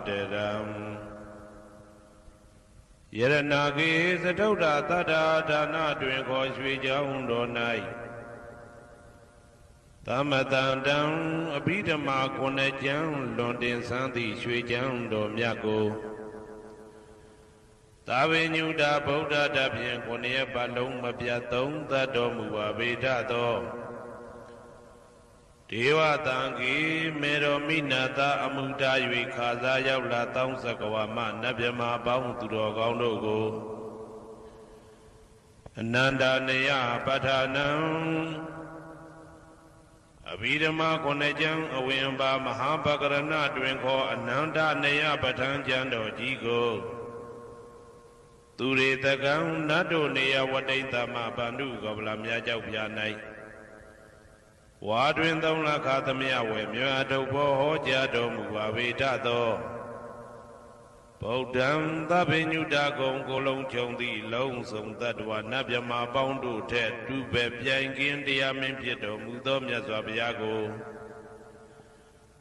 တေရံယရနာကေသတုဒ္ဓသတ္တာဒါနတွင်ခေါ်ရွှေကြောင်းတော်၌သမတံတံအဘိဓမ္မာခုနှစ်ကျမ်းလွန်တင်ဆန်းသည့်ရွှေကြောင်းတော်မြတ်ကိုသာဝေညုတာဗုဒ္ဓတဖြင့်ခုနှစ်ရက်ပတ်လုံးမပြတ်သုံးသတ်တော်မူပါဗေဒသောဒေဝတံကေမေရောမိနာတာအမှုတာ၍ခါစားရောက်လာတောင်းစကဝါမနတ်မြမာပေါင်းသူတော်ကောင်းတို့ကိုအနန္တနယပဋ္ဌာနံအဘိဓမ္မာခုနှစ်ကျမ်းအဝင်ပါမဟာပကရဏတွင်ခေါ်အနန္တနယပဋ္ဌာန်းကျမ်းတော်ကြီးကိုသူရေတကံနတ်တို့နေယဝတိတ္တမဗန္ဓုကဗလာမြတ်ကြောက်ပြ၌ဝါတွင်သုံးလခါသမယဝေမြတ်ထုတ်ဘောဟောကြားတော်မူပါဗေဒသောဗုဒ္ဓံသဗ္ဗညုတကုံကိုလုံးခြုံသည့်လုံးစုံတ attva နတ်မြမာပေါင်းတို့ထက်တူပဲပြိုင်ကင်းတရားမင်းဖြစ်တော်မူသောမြတ်စွာဘုရားကို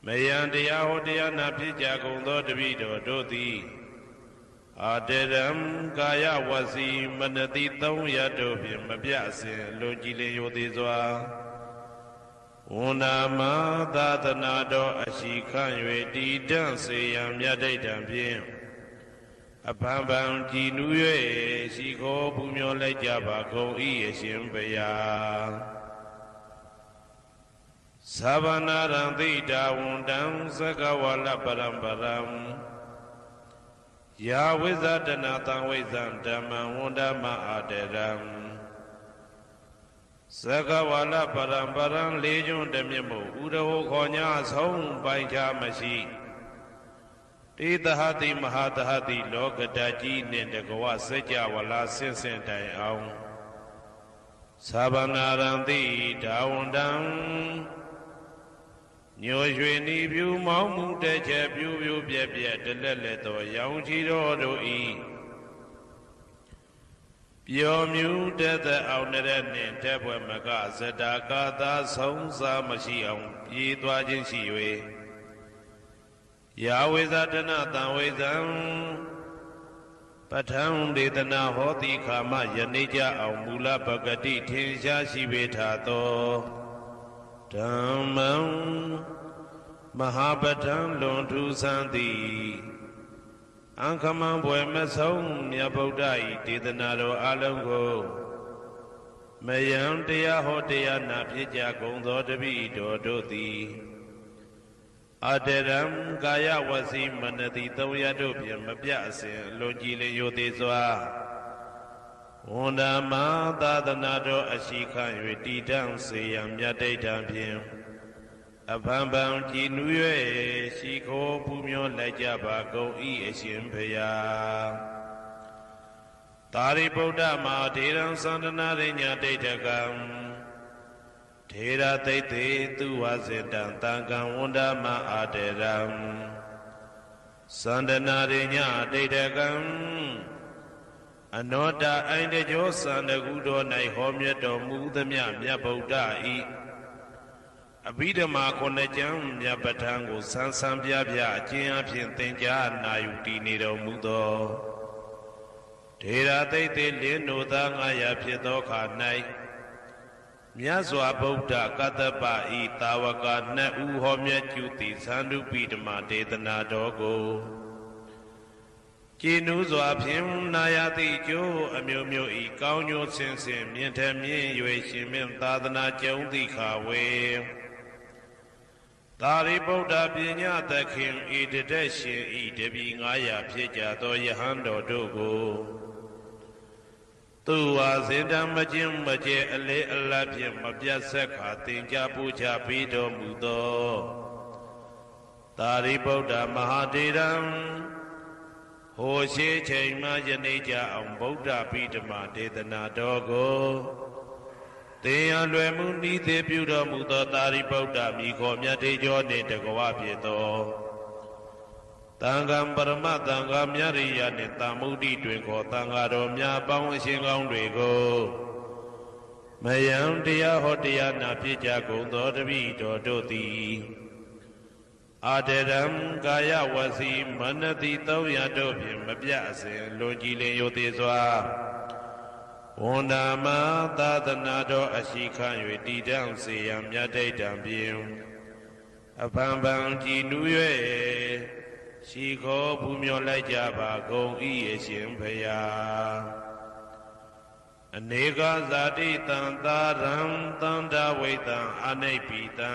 မယံတရားဟောတရားနာဖြစ်ကြကုန်သောတပည့်တော်တို့သည်အာတရံကာယဝစီမနတိ300တို့ဖြင့်မပြအစဉ်လွန်ကြည်လင်ရိုသေစွာဝန္နာမသာသနာတော်အရှိခန့်၍တည်တံ့စေရန်မြတ်ဒိဋ္ဌံဖြင့်အဖန်ဖန်ကြည်နူး၍ရှိခိုးပူမျောလိုက်ကြပါကုန်၏အရှင်ဘုရားသဗ္ဗနာရံသိတာဝန္တံသကဝါလပရံပရံယာဝိဇ္ဇတနာတံဝိဇ္ဇံဓမ္မံဝန္ဒမအာတရံသကဝါလပရံပရံလေးကျွန်းတမြတ်မို့ဥရဟောခေါ်ညာဆုံးပိုင်ခြားမရှိတေသဟတိမဟာသဟတိလောကဓာကြီးနှင့်တကဝစัจ java လာဆင့်ဆင့်တိုင်အောင်သဗ္ဗနာရံတိဒါဝန္တံညိုရွှေနီဖြူမောင်းမှုတဲ့ချက်ပြူပြူပြက်ပြက်တလက်လက်သောရောင်ချီတော်တို့ဤပျော်မြူတတ်တဲ့အောင်တဲ့နှင့်တဲ့ဘွယ်မကဇတာကာသာဆုံးစားမရှိအောင်ပြေးသွားခြင်းရှိ၍ယာဝေဇတနာတံဝေဇံပဋ္ဌံဒေသနာဟောတိခာမယနေ့ကြအောင်မူလပဂတိထင်ရှားရှိပေထသောဓမ္မံမဟာပဋ္ဌံလွန်ထူးဆန်းသည်အံခမံဘွယ်မဆုံးမြတ်ဗုဒ္ဓ၏ဒေသနာတော်အလုံးကိုမယံတရားဟောတရားနာဖြစ်ကြကုန်သောတပည့်တော်တို့သည်အတရံကာယဝစီမနတိ300တို့ဖြင့်မပြအစဉ်လွန်ကြည်လင်ရိုသေစွာဝန္ဒမသာသနာတော်အရှိခန့်၍တည်တံ့စေရန်မြတ်ဒိဋ္ဌံဖြင့်အဖန်ဖန်ကြည်နူး၍ရှိခိုးပူမျောလိုက်ကြပါကုန်၏အရှင်ဘုရားသာရိပုတ္တမဟာထေရံသန္တနာရိညာဒိဋ္ဌကံထေရသိတ္တေသူဝစေတံတံကံဝန္ဒမအာတေရံသန္တနာရိညာဒိဋ္ဌကံအနောတအိုင်တကြောသန္တကုတော်၌ဟောမြတ်တော်မူသမျှမြတ်ဗုဒ္ဓ၏အဘိဓမ္မာခုနှစ်ကျမ်းမြတ်ပဋ္ဌာန်းကိုဆန်းဆန်းပြပြအကျဉ်းအဖြစ်သင်ကြားနာယူတည်နေတော်မူသောထေရသိတ္တေလင်းတို့သား900ဖြစ်သောခါ၌မြတ်စွာဘုရားကတ္တပဤတာဝက2ဦးဟောမြတ်ကျူသည်သန္တုပိဓမ္မာဒေသနာတော်ကိုကျေနူးစွာဖြင့်နာယတိကျိုးအမျိုးမျိုးဤကောင်းကျိုးဆင်းဆင်းမြင့်ထမြင့်၍ရှင်မြင့်သာသနာကျုံသည့်ခါဝေသာရိပုတ္တပညာသခင်ဤတတက်ရှင်ဤတပည့်900ဖြစ်ကြသောယဟန်တော်တို့ကိုသူဝါစင်တံမခြင်းမကျဲအလေးအလတ်ဖြင့်မပြတ်ဆက်ခါသင်ကြားပူချပေးတော်မူသောသာရိပုတ္တမဟာထေရံဟိုရှိချိန်မှယနေ့ကြအောင်ဗုဒ္ဓဗိဓမ္မာဒေသနာတော်ကိုသင်ရလွယ်မှုဤသေးပြုတော်မူသောသာရိပုတ္တမိခေါ်မြတ်တေကျော်နှင့်တကဝဖြစ်သောတန်ခါပရမတန်ခါမြရိယနှင့်တမုဒ္ဒိတွင်ခေါ်တန်ခါတော်များပေါင်းအရှင်ကောင်းတွေကိုမယံတရားဟောတရားနာဖြစ်ကြကုန်သောတပည့်တော်တို့သည် အာတရံကာယဝစီမနတိ300တို့ဖြင့်မပြတ်အစဉ်လွန်ကြည်လင်ယိုသေးစွာဝန္ဒာမသာသနာတော်အရှိခံ၍တည်တံ့စေရန်မြတ်တိတ်တံဖြင့်အဖန်ဖန်ကြည်နူး၍ရှိခေါ်ဘူးမြော်လိုက်ကြပါကုန်၏အရှင်ဖရာအနေကဇာတိတံသာရံတန္တဝိတံအနိပိတံ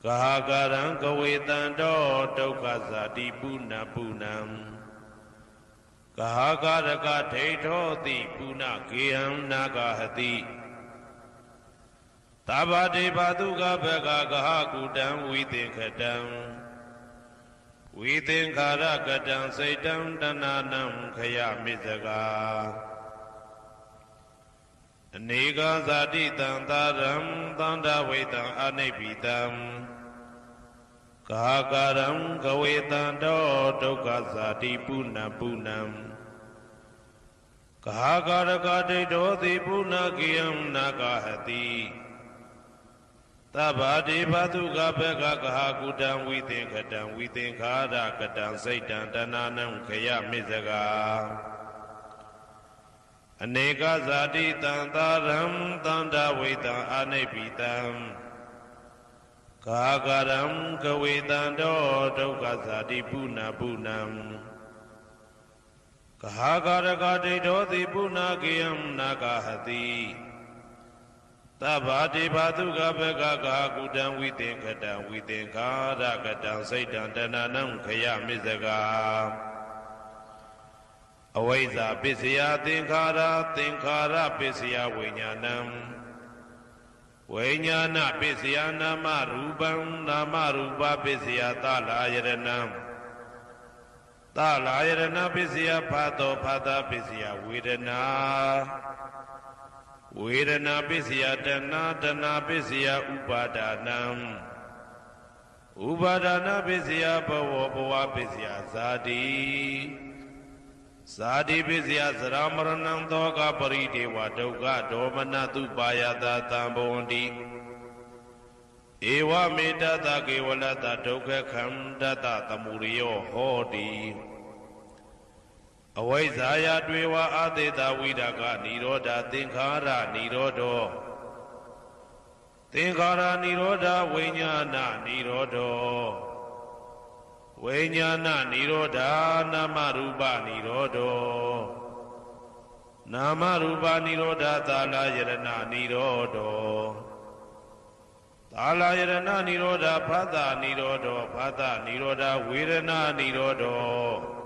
ဂဟာကရံကဝေတံတောဒုက္ခဇာတိပုဏ္ဏပုဏ္ဏံဂဟာကရကဒိဋ္ဌောတိပုဏ္ဏဂေဟံနာဂဟတိသဗ္ဗတေဘတုကဘဂဂဟကုတံဝိသင်္ခတံဝိသင်္ခာရကတံစိတ်တံတဏနံခယမိဇဂာအနေကဇာတိတံသာရံသန္တာဝိတံအနိပိတံကာကရံကဝေတံတောဒုက္ခဇာတိပုဏ္ဏပုဏ္ဏံကာကရကဒိဋ္ဌောတိပုဏ္ဏကိယံနာဂဟတိသဗ္ဗတေဘတုကဘဂဂဟကုတံဝိသင်္ခတံဝိသင်္ခာရကတံစိတ်တံတဏနံခယမိဇဂာအနေကဇာတိတံသာရံသန္တာဝိတံအနိပိတံကာကရံကဝေတံတောဒုက္ခဇာတိပုဏ္ဏပုဏ္ဏံကာကရကဒိဋ္ဌောတိပုဏ္ဏကိယံနာဂဟတိသဗ္ဗတေဘတုကဘဂဂဟကုတံဝိသင်္ခတံဝိသင်္ခာရကတံစိတ်တံတဏနံခယမိဇဂာအဝိဇ္ဇာပစ္စယသင်္ခါရသင်္ခါရပစ္စယဝိညာဏံဝိညာဏပစ္စယနာမရူပံနာမရူပပစ္စယသလာယရဏံသလာယရဏပစ္စယဖာတောဖာတာပစ္စယဝေဒနာဝေဒနာပစ္စယတဏတဏပစ္စယဥပါဒာနံဥပါဒနာပစ္စယဘဝဘဝပစ္စယဇာတိဇာတိပစ္စယသရမရဏံသောကပရိဒေဝဒုက္ခဒေါမနတုပါယတာတံဘဝန္တိဧဝမေတ္တကေဝလတဒုက္ခခန္ဓတသမုရိယောဟောတိအဝိဇ္ဇာယတွေဝအာသေတဝိဒကနိရောဓသင်္ခါရနိရောဓောသင်္ခါရနိရောဓဝိညာဏနိရောဓောဝိညာဏနိရောဓနာမရူပနိရောဓောနာမရူပနိရောဓသာလယရဏနိရောဓောသာလယရဏနိရောဓဖသနိရောဓောဖသနိရောဓဝေဒနာနိရောဓော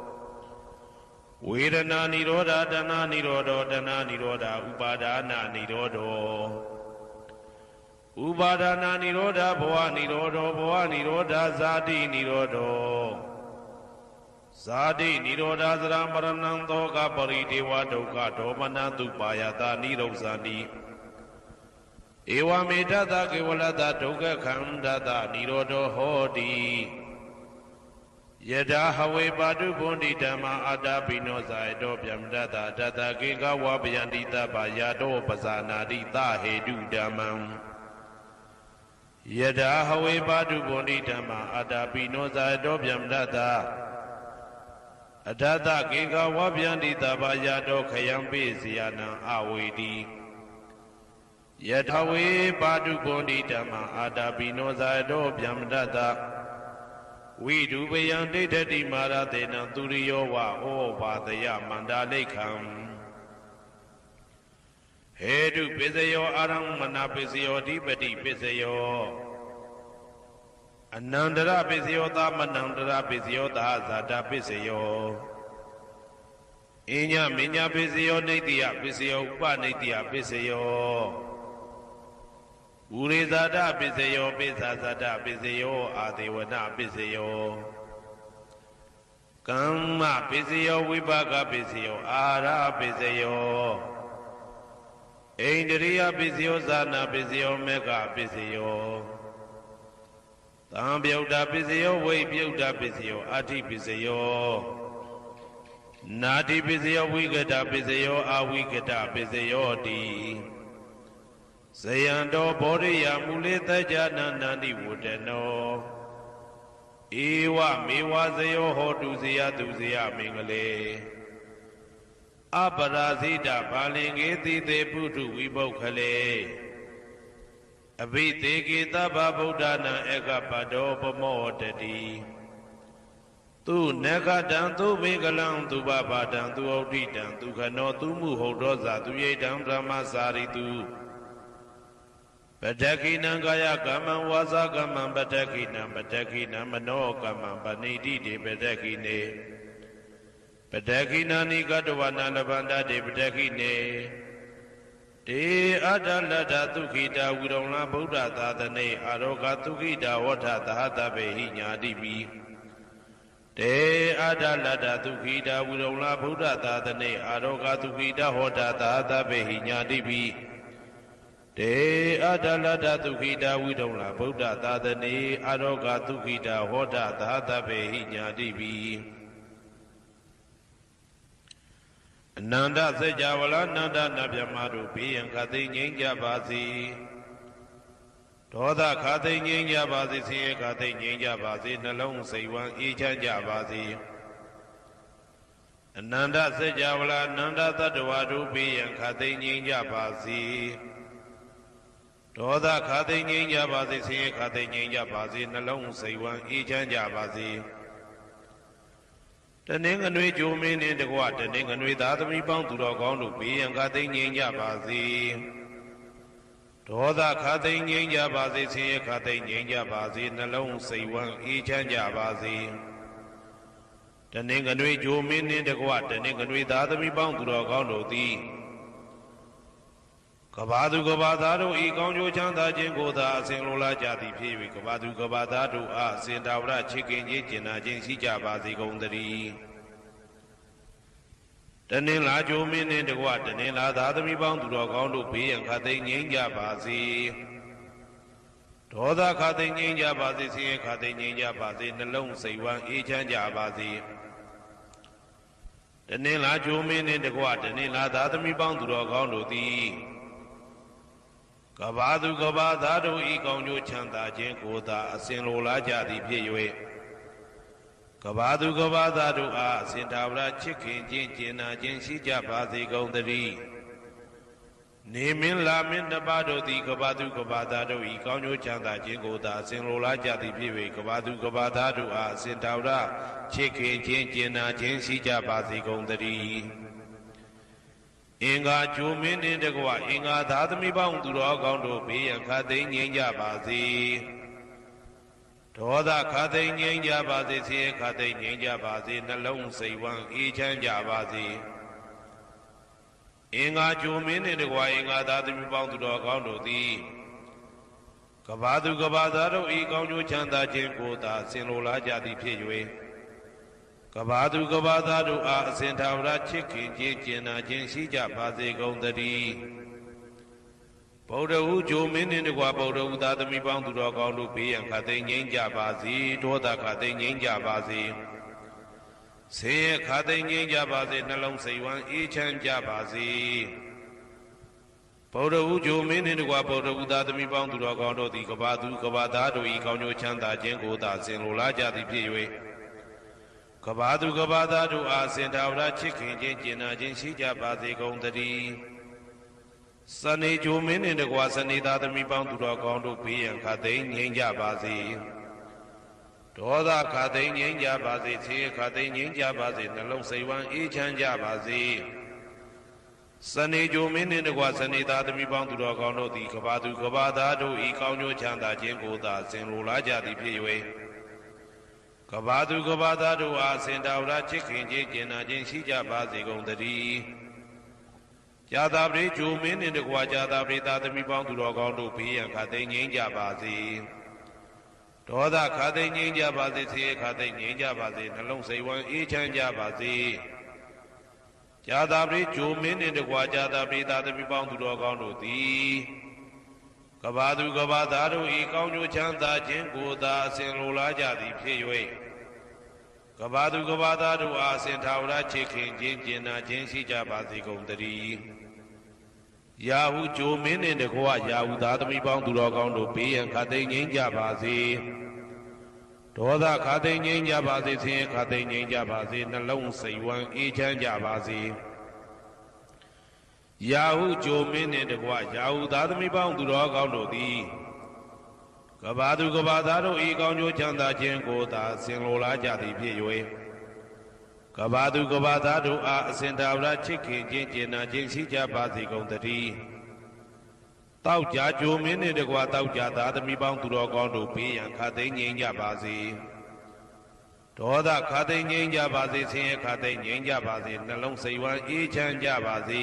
ဝေဒနာနိရောဓတဏနိရောဓောတဏနိရောဓဥပါဒာနာနိရောဓောဥပါဒနာနိရောဓဘဝနိရောဓဘဝနိရောဓဇာတိနိရောဓဇာတိနိရောဓသရမရဏံသောကပရိဒေဝဒုက္ခဒေါမနတုပါယတာနိရောဇာတိဧဝမေတ္တကေဝလတဒုက္ခခန္ဓတနိရောဓဟောတိယထာဟဝေပါတုဗန္တိဓမ္မာအတ္တပိနောဇာယတောဗျမတတတတကေကဝဗယန္တိတပယာတောပဇာနာတိသဟေတုဓမ္မံယထာဟဝေပါတုဗန္တိဓမ္မာအတ္တပိနောဇာယတောဗျမတတအတ္တကေကဝဗယန္တိတပယာတောခယံပိစီယနံအဝေတိယထာဝေပါတုဗန္တိဓမ္မာအတ္တပိနောဇာယတောဗျမတတဝိဒုပယံဒိဋ္ဌတိမာရတေနံသူရိယောဝဩဘာတယမန္တာလိခံဟေတုပစ္စယောအာရမဏပစ္စယောဓိပတိပစ္စယောအနန္တရပစ္စယောသမနန္တရပစ္စယောသာဇာတပစ္စယောအညမညပစ္စယောနိတ္တိယပစ္စယောဥပနိတ္တိယပစ္စယောဥရိဇာတပစ္စယောပိသဇာတပစ္စယောအာဒေဝနပစ္စယောကမ္မပစ္စယောဝိပါကပစ္စယောအာရပစ္စယောဣန္ဒရိယပစ္စယောဇာနာပစ္စယောမေဃပစ္စယောသံပြုတ်တာပစ္စယောဝိပြုတ်တာပစ္စယောအာတိပစ္စယောနာတိပစ္စယောဝိကတပစ္စယောအာဝိကတပစ္စယောတိဇယံတောဘောရိယမူလေတ္တနန္တိဝတ္တနော ဧဝမေဝဇယောဟောတုဇယတုဇယမင်္ဂလေအပရာဇိတဘာလင်္ကေတိတေပုထုဝိပုခလေအဘိသေကေသဗ္ဗဗုဒ္ဓနာဧကပတောပမောတတိသူနဂတံသူမေကလံသူဘဘာတံသူဩဋ္ဌိတံသူခနောသူမှုဟုတ်တော်ဇာသူရိတံဗြဟ္မစာရိတုပတ္တခိနံကာယကမ္မံဝါစာကမ္မံပတ္တခိနံပတ္တခိနံမနောကမ္မံပဏိတိတေပတ္တခိနေပတ္တခိနာနိကတဝနာလဗန္တတေပတ္တခိနေတေအတ္တလတ္ထသုခိတာဝိရုံလဗုဒ္ဓသာသနေအာရောဂသုခိတာဝဋ္ဌသဟတဗေဟိညာတိပိတေအတ္တလတ္ထသုခိတာဝိရုံလဗုဒ္ဓသာသနေအာရောဂသုခိတာဟောတာသဟတဗေဟိညာတိပိတေအတ္တလတ္ထသုခိတာဝိရုံလဗုဒ္ဓသာသနေအာရောဂသုခိတာဟောတာသဟတဗေဟိညာတိပိအနန္တစัจ java လာနန္ဒနာမြမတို့ဘေးရန်ခသိငြိမ်းကြပါစေဒေါသခသိငြိမ်းကြပါစေဆင်းရဲခသိငြိမ်းကြပါစေနှလုံးစိတ်ဝမ်းအေးချမ်းကြပါစေအနန္တစัจ java လာနန္ဒတတ္တဝါတို့ဘေးရန်ခသိငြိမ်းကြပါစေဒေါသခသိငြိမ်းကြပါစေဆင်းရဲခသိငြိမ်းကြပါစေနှလုံးစိတ်ဝမ်းအေးချမ်းကြပါစေတနင်္ဂနွေဂျိုမင်းနှင့်တကွတနင်္ဂနွေသားသမီးပေါင်းသူတော်ကောင်းတို့ဘေးရန်ခသိငြိမ်းကြပါစေဒေါသခသိငြိမ်းကြပါစေဆင်းရဲခသိငြိမ်းကြပါစေနှလုံးစိတ်ဝမ်းအေးချမ်းကြပါစေတနင်္ဂနွေဂျိုမင်းနှင့်တကွတနင်္ဂနွေသားသမီးပေါင်းသူတော်ကောင်းတို့သည်ကဘာသူကဘာသားတို့ဤကောင်းကျိုးချမ်းသာခြင်းကိုသာအစဉ်လိုလားကြသည်ဖြစ်၍ကဘာသူကဘာသားတို့အားအစဉ်တာဝရချစ်ခင်ခြင်းကျင်နာခြင်းရှိကြပါစေကုန်သတည်းတနင်္လာဂျိုမင်းနှင့်တကွတနင်္လာသားသမီးပေါင်းသူတော်ကောင်းတို့ဘေးရန်ခသိငြိမ်းကြပါစေဒေါသခသိငြိမ်းကြပါစေဆင်းရဲခသိငြိမ်းကြပါစေနှလုံးစိတ်ဝမ်းအေးချမ်းကြပါစေတနင်္လာဂျိုမင်းနှင့်တကွတနင်္လာသားသမီးပေါင်းသူတော်ကောင်းတို့သည်ကဘာသူကဘာသားတို့ဤကောင်းကျိုးချမ်းသာခြင်းကိုသာအစဉ်လိုလားကြသည်ဖြစ်၍ကဘာသူကဘာသားတို့အားအစဉ်သာဝရချစ်ခင်ခြင်းကျင်နာခြင်းရှိကြပါစေကုန်သတည်းနေမင်းလာမင်းတပါတို့သည်ကဘာသူကဘာသားတို့ဤကောင်းကျိုးချမ်းသာခြင်းကိုသာအစဉ်လိုလားကြသည်ဖြစ်၍ကဘာသူကဘာသားတို့အားအစဉ်သာဝရချစ်ခင်ခြင်းကျင်နာခြင်းရှိကြပါစေကုန်သတည်းအင်္ဂါဂျိုမင်းနှင့်တကွအင်္ဂါသားသမီးပေါင်းသူတော်ကောင်းတို့ဘေးရန်ခသိငြိမ်းကြပါစေဒေါသခသိငြိမ်းကြပါစေဆင်းရဲခသိငြိမ်းကြပါစေနှလုံးစိတ်ဝမ်းအေးချမ်းကြပါစေအင်္ဂါဂျိုမင်းနှင့်တကွအင်္ဂါသားသမီးပေါင်းသူတော်ကောင်းတို့သည်ကဘာသူကဘာသားတို့ဤကောင်းကျိုးချမ်းသာခြင်းကိုသာဆင်လိုလားကြသည်ဖြစ်၍ကဘာသူကဘာသားတို့အားအစဉ်သာဝရချစ်ခင်ခြင်းကျင်နာခြင်းရှိကြပါစေကုန်သတည်းဗုဒ္ဓဟူဂျိုမင်းနှင့်တကွဗုဒ္ဓဟူသားသမီးပေါင်းသူတော်ကောင်းတို့ဘေးရန်ခသိငြိမ်းကြပါစေဒေါသခသိငြိမ်းကြပါစေဆင်းရဲခသိငြိမ်းကြပါစေနှလုံးစိတ်ဝမ်းအေးချမ်းကြပါစေဗုဒ္ဓဟူဂျိုမင်းနှင့်တကွဗုဒ္ဓဟူသားသမီးပေါင်းသူတော်ကောင်းတို့သည်ကဘာသူကဘာသားတို့ဤကောင်းကျိုးချမ်းသာခြင်းကိုသာဆင်လိုလားကြသည်ဖြစ်၍ကဘာသူကဘာသားတို့အားစင်တာဝရချစ်ခင်ခြင်းကျင်နာခြင်းရှိကြပါစေကုန်သတည်းစနေဂျိုမင်းနှင့်တကွစနေသားသမီးပေါင်းသူတော်ကောင်းတို့ဘေးရန်ခသိငြိမ်းကြပါစေဒေါသခသိငြိမ်းကြပါစေဆင်းရဲခသိငြိမ်းကြပါစေနှလုံးစိတ်ဝမ်းအေးချမ်းကြပါစေစနေဂျိုမင်းနှင့်တကွစနေသားသမီးပေါင်းသူတော်ကောင်းတို့သည်ကဘာသူကဘာသားတို့ဤကောင်းကျိုးချမ်းသာခြင်းကိုသာဆင်လိုလားကြသည်ဖြစ်၍ကဘာသူကဘာသားတို့အားစင်တာဝရချစ်ခင်ခြင်းကျင်နာခြင်းရှိကြပါစေကုန်သတည်းဇာတာပရိဂျိုမင်းနှင့်တကွာဇာတာပရိသားသမီးပေါင်းသူတော်ကောင်းတို့ဘေးရန်ခသိငြိမ်းကြပါစေဒေါသခသိငြိမ်းကြပါစေဆင်းရဲခသိငြိမ်းကြပါစေနှလုံးစိတ်ဝမ်းအေးချမ်းကြပါစေဇာတာပရိဂျိုမင်းနှင့်တကွာဇာတာပရိသားသမီးပေါင်းသူတော်ကောင်းတို့သည်ကဘာသူကဘာသားတို့ဤကောင်းကျိုးချမ်းသာခြင်းကိုသာအစဉ်လိုလားကြသည်ဖြစ်၍ကဘာသူကဘာသားတို့အားအစဉ်သာဝရချစ်ခင်ခြင်းကျင်နာခြင်းရှိကြပါစေကုန်သတည်းယာဟုဂျိုမင်းနှင့်တကွယာဟုသားသမီးပေါင်းသူတော်ကောင်းတို့ဘေးရန်ခသိငြိမ်းကြပါစေ ဒေါသခါသိငြိမ်းကြပါစေဆင်းရဲခါသိငြိမ်းကြပါစေနှလုံးစိတ်ဝမ်းအေးချမ်းကြပါစေရာဟုကြိုမင်းနှင့်တကွရာဟုသားသမီးပေါင်းသူတော်ကောင်းတို့သည်ကဘာသူကဘာသားတို့ဤကောင်းကျိုးချမ်းသာခြင်းကိုသာဆင်လိုလားကြသည်ဖြစ်၍ကဘာသူကဘာသားတို့အားအစဉ်သာဝရချစ်ခင်ခြင်းကျင်နာခြင်းရှိကြပါစေကုန်သတည်းတောက်ကြကြိုမင်းနှင့်တကွတောက်ကြသားသမီးပေါင်းသူတော်ကောင်းတို့ဘေးရန်ခါသိငြိမ်းကြပါစေဒေါသခါသိငြိမ်းကြပါစေဆင်းရဲခါသိငြိမ်းကြပါစေနှလုံးစိတ်ဝမ်းအေးချမ်းကြပါစေ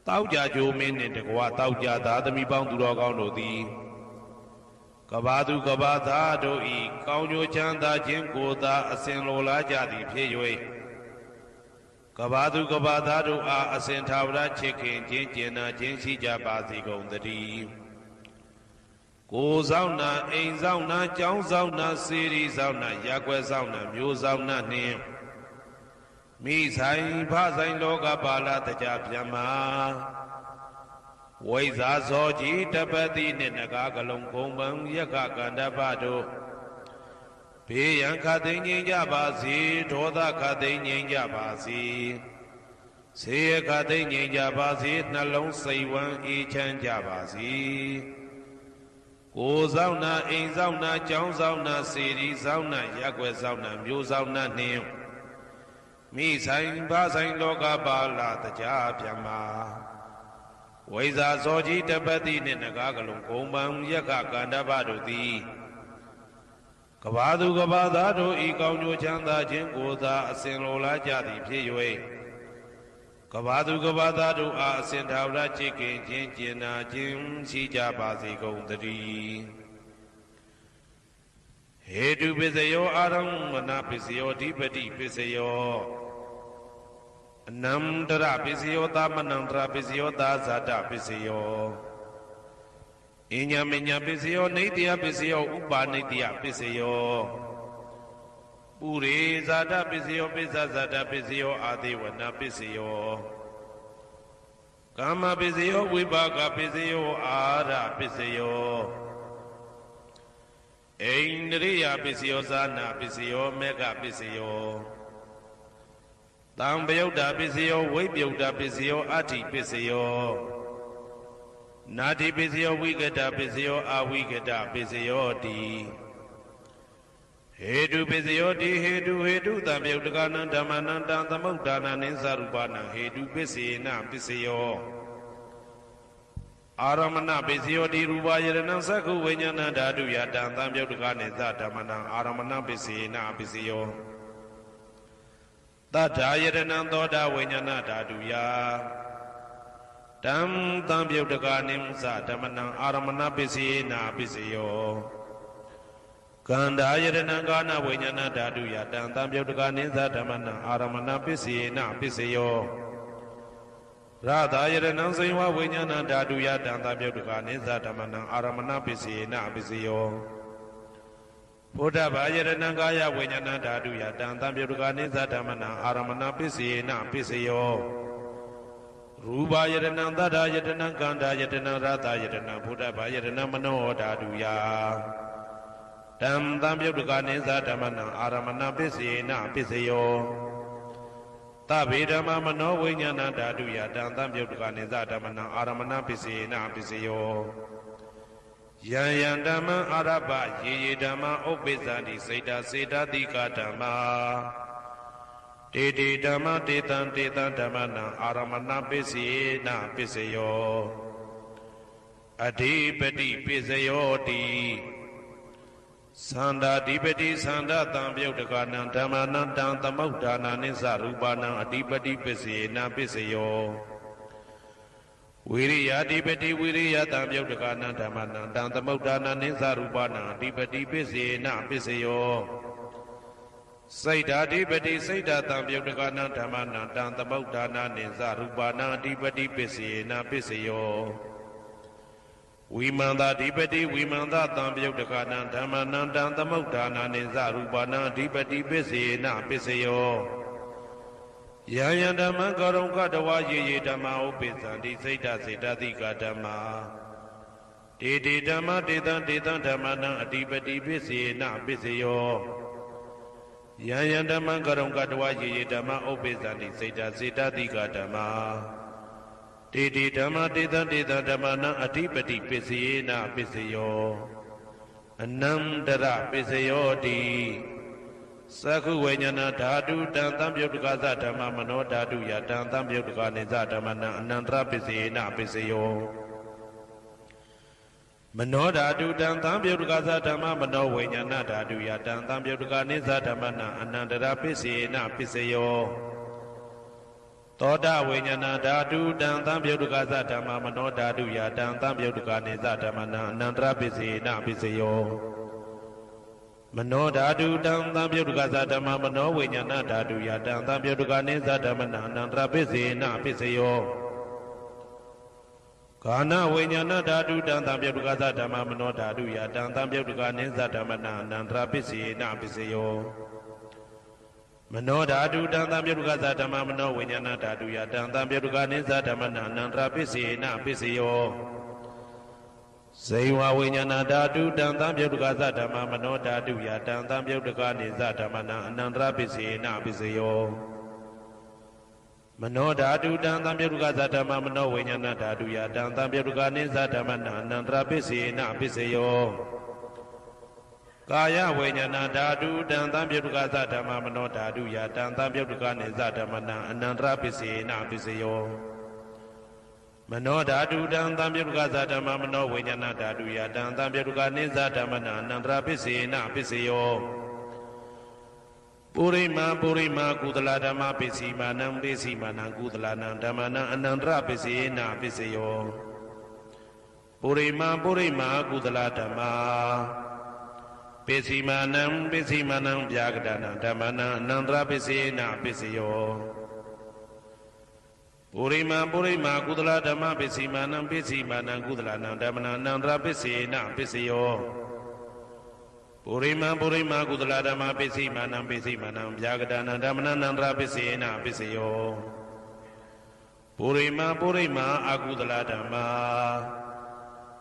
တောက်ကြကြိုမင်းနှင့်တကွတောက်ကြသားသမီးပေါင်းသူတော်ကောင်းတို့သည်ကဘာသူကဘာသားတို့ဤကောင်းကျိုးချမ်းသာခြင်းကိုသာအစဉ်လိုလားကြသည်ဖြစ်၍ကဘာသူကဘာသားတို့အားအစဉ်သာဝရချစ်ခင်ခြင်းကျင်နာခြင်းရှိကြပါစေကုန်သတည်းကိုယ်ဆောင်နာအိမ်ဆောင်နာကျောင်းဆောင်နာစေရီဆောင်နာရက်ွယ်ဆောင်နာမျိုးဆောင်နာနှင့်မိဆိုင်ဖဆိုင်လောကပါဠတကြပြမဝိဇာဇောကြီးတပတိနှင့်နဂါကလုံးကုံပံယက္ခကန္တပတို့ဘေးရန်ခသိငြိမ်းကြပါစေဒေါသခသိငြိမ်းကြပါစေဆေးခသိငြိမ်းကြပါစေနှလုံးစိတ်ဝမ်းအေးချမ်းကြပါစေကိုယ်ဆောင်နာအိမ်ဆောင်နာကျောင်းဆောင်နာစေရီဆောင်နာရက်ွယ်ဆောင်နာမျိုးဆောင်နာနှင့်မိဆိုင်ဘာဆိုင်လောကပါဠတကြားပြမဝိဇာဇောကြီးတပတိနှင့်နဂါကလုံးဂုံပံယက္ခကန္တပတို့သည်ကဘာသူကဘာသားတို့ဤကောင်းကျိုးချမ်းသာခြင်းကိုသာအစဉ်လိုလားကြသည်ဖြစ်၍ကဘာသူကဘာသားတို့အားအစဉ်သာဝရချစ်ခင်ခြင်းကျင်နာခြင်းရှိကြပါစေကုန်သတည်းဟေတုပစ္စယောအာရမဏပစ္စယောဓိပတိပစ္စယောအနန္တရပစ္စယောသမနန္တရပစ္စယောသာဇာတပစ္စယောအညမညပစ္စယောနေတယပစ္စယောဥပါနေတယပစ္စယောပုရိဇာတပစ္စယောပိစ္ဆဇာတပစ္စယောအာသေဝနာပစ္စယောကာမပစ္စယောဝိပါကပစ္စယောအာရပစ္စယောဣန္ဒရိယပစ္စယောဇာနာပစ္စယောမေဃပစ္စယောတံပယုတ်တာပစ္စယောဝိပယုတ်တာပစ္စယောအဋ္ဌိပစ္စယောနာတိပစ္စယောဝိကတပစ္စယောအဝိကတပစ္စယောတိဟေတုပစ္စယောတိဟေတုတံပယုတ်တကနံဓမ္မနံတံသမုဒ္ဒါနံနိသရူပနံဟေတုပစ္စေနပစ္စယောအာရမဏပစ္စယောတိရူပယရဏံသက္ခုဝိညာဏဓာတုယတံသံပယုတ်တကနိသဓမ္မနံအာရမဏပစ္စေနပစ္စယောတထာယရဏံသောတာဝိညာဏဓာတုယတံသံပယုတ်တကနိသဓမ္မနံအာရမဏပစ္စေနပစ္စယောကန္ဓာယရဏံကာနဝိညာဏဓာတုယတံသံပယုတ်တကနိသဓမ္မနံအာရမဏပစ္စေနပစ္စယောရသာယရဏံစေဝဝိညာဏဓာတုယတံသံပယုတ်တကနိသဓမ္မနံအာရမဏပစ္စေနပစ္စယောဘုဒ္ဓဘာယရဏံကာယဝိညာဏဓာတုယတံသံပယုတ်တကနိသဓမ္မနံအာရမဏပစ္စေနပစ္စယောရူပယရဏံသတ္တယတနံကန္ဓာယတနံရသယတနံဘုဒ္ဓဘာယရဏံမနောဓာတုယတံသံပယုတ်တကနိသဓမ္မနံအာရမဏပစ္စေနပစ္စယောသဗ္ဗေဓမ္မမနောဝိညာဏဓာတုယတံသံပယုတ်တကနိသဓမ္မနံအာရမဏပစ္စေနပစ္စယောယံယံဓမ္မအာရပယေယေဓမ္မဥပ္ပိသန္တိစေတစေတတိကဓမ္မတေတေဓမ္မတေတံဓမ္မနံအာရမဏပစ္စေနပစ္စယောအဓိပတိပစ္စယောတိသန္တာဓိပတိသန္တာတံပယုတ်တကနံဓမ္မနံတံသမုဒ္ဒါနာနိသရူပနံအဓိပတိပစ္စေနပစ္စယောဝိရိယဓိပတိဝိရိယတံပယုတ်တကနံဓမ္မနံတံသမုဒ္ဒါနာနိသရူပနံအဓိပတိပစ္စေနပစ္စယောစိတ်ဓာဓိပတိစိတ်ဓာတံပယုတ်တကနံဓမ္မနံတံသမုဒ္ဒါနာနိသရူပနံအဓိပတိပစ္စေနပစ္စယောဝိမန္တာဓိပတိဝိမန္တာတံပယုတ်တကနံဓမ္မနံတံသမုဒ္ဒါနာနိသရူပနံအဓိပတိပစ္စေနပစ္စယောယံယံဓမ္မကရုံကတဝယေယေဓမ္မဥပ္ပိသန္တိစိတ်ဓာစေတသိကဓမ္မာ တေတေဓမ္မတေတံတေတံဓမ္မနံအဓိပတိပစ္စေနပစ္စယောယံယံဓမ္မကရုံကတဝယေယေဓမ္မဥပ္ပိသန္တိစေတစေတတိကဓမ္မတေတေဓမ္မတေတံတေတံဓမ္မနံအဓိပတိပစ္စေနပစ္စယောအနန္တရပစ္စယောတိသက္ခုဝိညာဏဓာတုတံသံပြုတ်တကသဓမ္မမနောဓာတုယတံသံပြုတ်တကနေသဓမ္မနံအနန္တရပစ္စေနပစ္စယောမနောဓာတုတံသံပြုတ်တကသဓမ္မမနောဝိညာဏဓာတုယတံသံပြုတ်တကနေသဓမ္မနံအနန္တရပစ္စေနပစ္စယောသောတဝိညာဏဓာတုတံသံပြုတ်တကသဓမ္မမနောဓာတုယတံသံပြုတ်တကနေသဓမ္မနံအနန္တရပစ္စေနပစ္စယောမနောဓာတုတံသံပြုတ်တကသဓမ္မမနောဝိညာဏဓာတုယတံသံပြုတ်တကနေသဓမ္မနံအနန္တရပစ္စေနပစ္စယောကာနဝိညာဏဓာတုတံသံပြုတ်တကသဓမ္မမနောဓာတုယတံသံပြုတ်တကနေသဓမ္မနံအနန္တရပစ္စေနပစ္စယောမနောဓာတုတံသံပြုတ်တကသဓမ္မမနောဝိညာဏဓာတုယတံသံပြုတ်တကနေသဓမ္မနံအနန္တရပစ္စေနပစ္စယောဇေဝဝိညာဏဓာတုတံသံပြုတ်တကသဓမ္မမနောဓာတုယတံသံပြုတ်တကနေသဓမ္မနံအနန္တရပစ္စေနပစ္စယောမနောဓာတုတံသံပြုတ်တကသဓမ္မမနောဝိညာဏဓာတုယတံသံပြုတ်တကနေသဓမ္မနံအနန္တရပစ္စေနပစ္စယောကာယဝိညာဏဓာတုတံသံပြုတ်တကသဓမ္မမနောဓာတုယတံသံပြုတ်တကနေသဓမ္မနံအနန္တရပစ္စေနပစ္စယောမနောဓာတုတံသံပြုတ်တကသဓမ္မမနောဝိညာဏဓာတုယတံသံပြုတ်တကနေသဓမ္မနံအနန္တရပစ္စေနပစ္စယောပုရိမာပုရိမာကုသလဓမ္မပစ္စည်းမာနံပစ္စည်းမာနံကုသလနံဓမ္မနံအနန္တရပစ္စေနပစ္စယောပုရိမာပုရိမာကုသလဓမ္မပစ္စည်းမာနံပစ္စည်းမာနံဗျာကတနံဓမ္မနံအနန္တရပစ္စေနပစ္စယောပုရိမာပုရိမာကုသလဓမ္မပစ္စည်းမာနံပစ္စည်းမာနံကုသလနံဓမ္မနံအနန္တရပစ္စေနပစ္စယောပုရိမာပုရိမာကုသလဓမ္မပစ္စည်းမာနံပစ္စည်းမာနံဗျာကတနံဓမ္မနံအနန္တရပစ္စေနပစ္စယောပုရိမာပုရိမာအကုသလဓမ္မ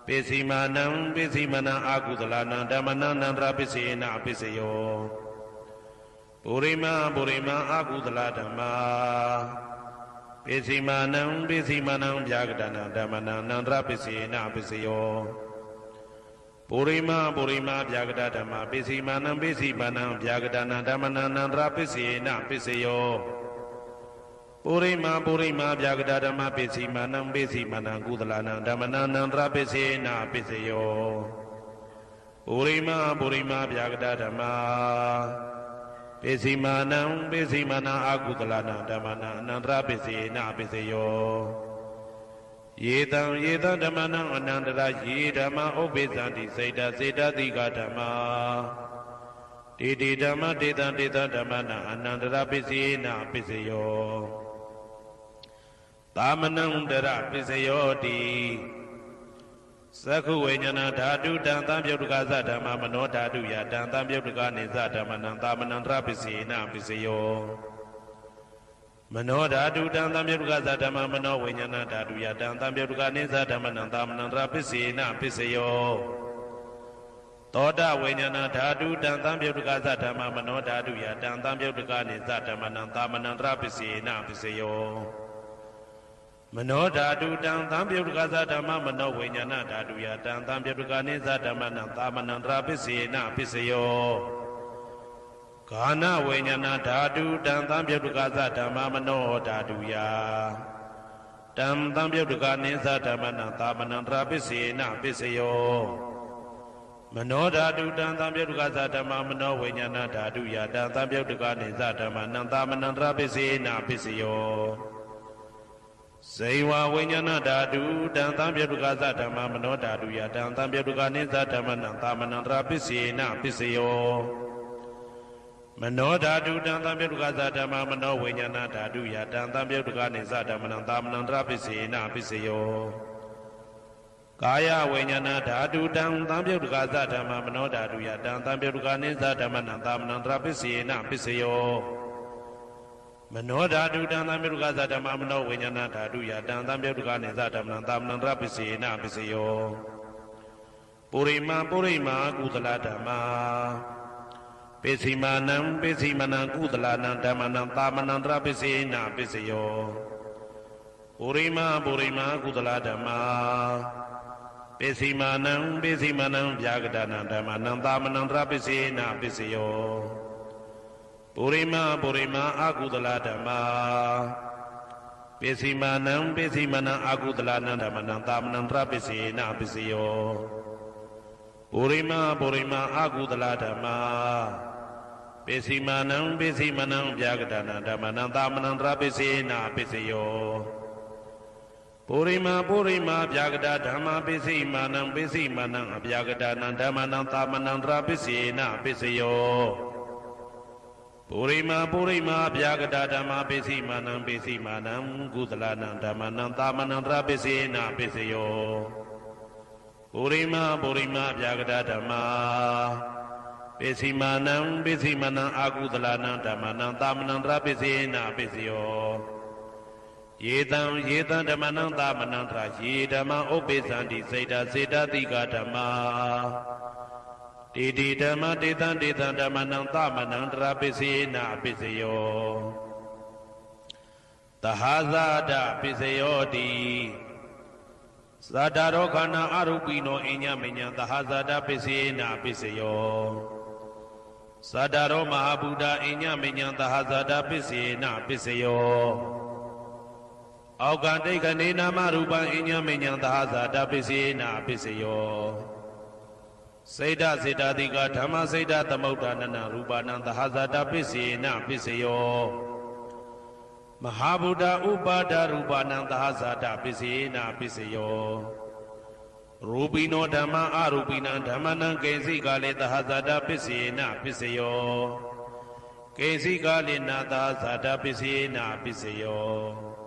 ပစ္စည်းမာနံပစ္စည်းမာနံအကုသလနံဓမ္မနံအနန္တရပစ္စေနပစ္စယောပုရိမာပုရိမာအကုသလဓမ္မပစ္စည်းမာနံပစ္စည်းမာနံဗျာကတနံဓမ္မနံအနန္တရပစ္စေနပစ္စယောပုရိမာပုရိမာဗျာကတဓမ္မပစ္စည်းမာနံပစ္စည်းမာနံဗျာကတနံဓမ္မနံအနန္တရပစ္စေနပစ္စယောပုရိမာပုရိမာဗျာကတဓမ္မပစ္စည်းမာနံပစ္စည်းမာနံကုသလနံဓမ္မနံအနန္တရပစ္စေနပစ္စယောပုရိမာပုရိမာဗျာကတဓမ္မပစ္စည်းမာနံပစ္စည်းမာနံအကုသလနံဓမ္မနံအနန္တရပစ္စေနပစ္စယောယေတံယေတံဓမ္မနံအနန္တရယေဓမ္မဥပ္ပိသန္တိစေတစေတတိကဓမ္မတေတေဓမ္မတေတံတေတံဓမ္မနံအနန္တရပစ္စေနပစ္စယောသာမနံတရပစ္စယောတိသက္ခုဝိညာဏဓာတုတံသံပြုတ်တကသဓမ္မမနောဓာတုယတံသံပြုတ်တကနေသဓမ္မနံသာမနံတရပစ္စေနပစ္စယောမနောဓာတုတံသံပြုတ်တကသဓမ္မမနောဝိညာဏဓာတုယတံသံပြုတ်တကနေသဓမ္မနံသာမနံတရပစ္စေနပစ္စယောသောတဝိညာဏဓာတုတံသံပြုတ်တကသဓမ္မမနောဓာတုယတံသံပြုတ်တကနေသဓမ္မနံသာမနံတရပစ္စေနပစ္စယောမနောဓာတုတံသံပြုတ်တကသဓမ္မမနောဝိညာဏဓာတုယတံသံပြုတ်တကနေသဓမ္မနံသာမနံတရပစ္စေနပစ္စယောကာနဝိညာဏဓာတုတံသံပြုတ်တကသဓမ္မမနောဓာတုယတံသံပြုတ်တကနေသဓမ္မနံသာမနံတရပစ္စေနပစ္စယောမနောဓာတုတံသံပြုတ်တကသဓမ္မမနောဝိညာဏဓာတုယတံသံပြုတ်တကနေသဓမ္မနံသာမနံတရပစ္စေနပစ္စယောဇေဝဝိညာဏဓာတုတံသံပြုတ်တကသဓမ္မမနောဓာတုယတံသံပြုတ်တကနေသဓမ္မနံသာမနံတရပစ္စေနပစ္စယောမနောဓာတုတံသံပြုတ်တကသဓမ္မမနောဝိညာဏဓာတုယတံသံပြုတ်တကနေသဓမ္မနံသာမနံတရပစ္စေနပစ္စယောကာယဝိညာဏဓာတုတံသံပြုတ်တကသဓမ္မမနောဓာတုယတံသံပြုတ်တကနေသဓမ္မနံသာမနံတရပစ္စေနပစ္စယောမနောဓာတုတံသံပြုတ်တကသဓမ္မမနောဝိညာဏဓာတုယတံသံပြုတ်တကနေသဓမ္မနံသာမနံတရပစ္စေနပစ္စယော ပုရိမာကုသလဓမ္မာပိစီမာနံကုသလနံဓမ္မနံသာမနံတရပိစေနပိစယောပုရိမာကုသလဓမ္မာပိစီမာနံဗျာဂဒနံဓမ္မနံသာမနံတရပိစေနပိစယောပုရိမာအကုသလဓမ္မာပိစီမာနံအကုသလနံဓမ္မနံသာမနံတရပိစေနပိစယောပုရိမာအကုသလဓမ္မာပိစီမာနံဗျာဂဒနံဓမ္မနံသာမနံတရပိစေနပိစယောပုရိမာဗျာဂဒဓမ္မာပိစီမာနံအဗျာဂဒနံဓမ္မနံသာမနံတရပိစေနပိစယောပုရိမာဗျာဂဒဓမ္မာပိစီမာနံကုသလနံဓမ္မနံသာမနံတရပိစေနပိစယောပုရိမာဗျာဂဒဓမ္မာပိစီမာနံအကုသလနံဓမ္မနံသာမနံတရပိစေနပိစယောယေတံဓမ္မနံသာမနံတရယေဓမ္မဥပ္ပေသန္တိစေတတိကဓမ္မာတေဓမ္မတေတံဓမ္မနံသာမနံတရပိစေနပိစယောသဟဇာဒပိစယောတိသတ္တရောခန္ဓာအရုပိနောအညမညံသဟဇာဒပိစေနပိစယောသတ္တရောမဟာဗုဒ္ဓအညမညံသဟဇာဒပိစေနပိစယောအောက်ကတိတ်ကနေနာမရူပံအညမညံသဟဇာတပိစေနပိစယောစေတတိကဓမ္မစေတသမုဋ္ဌာနနရူပနံသဟဇာတပိစေနပိစယောမဟာဗုဒ္ဓဥပါဒရူပနံသဟဇာတပိစေနပိစယောရူပိနောဓမ္မအရူပိနံဓမ္မနံကိဉ္စိကလေသဟဇာတပိစေနပိစယောကိဉ္စိကလေနသဟဇာတပိစေနပိစယော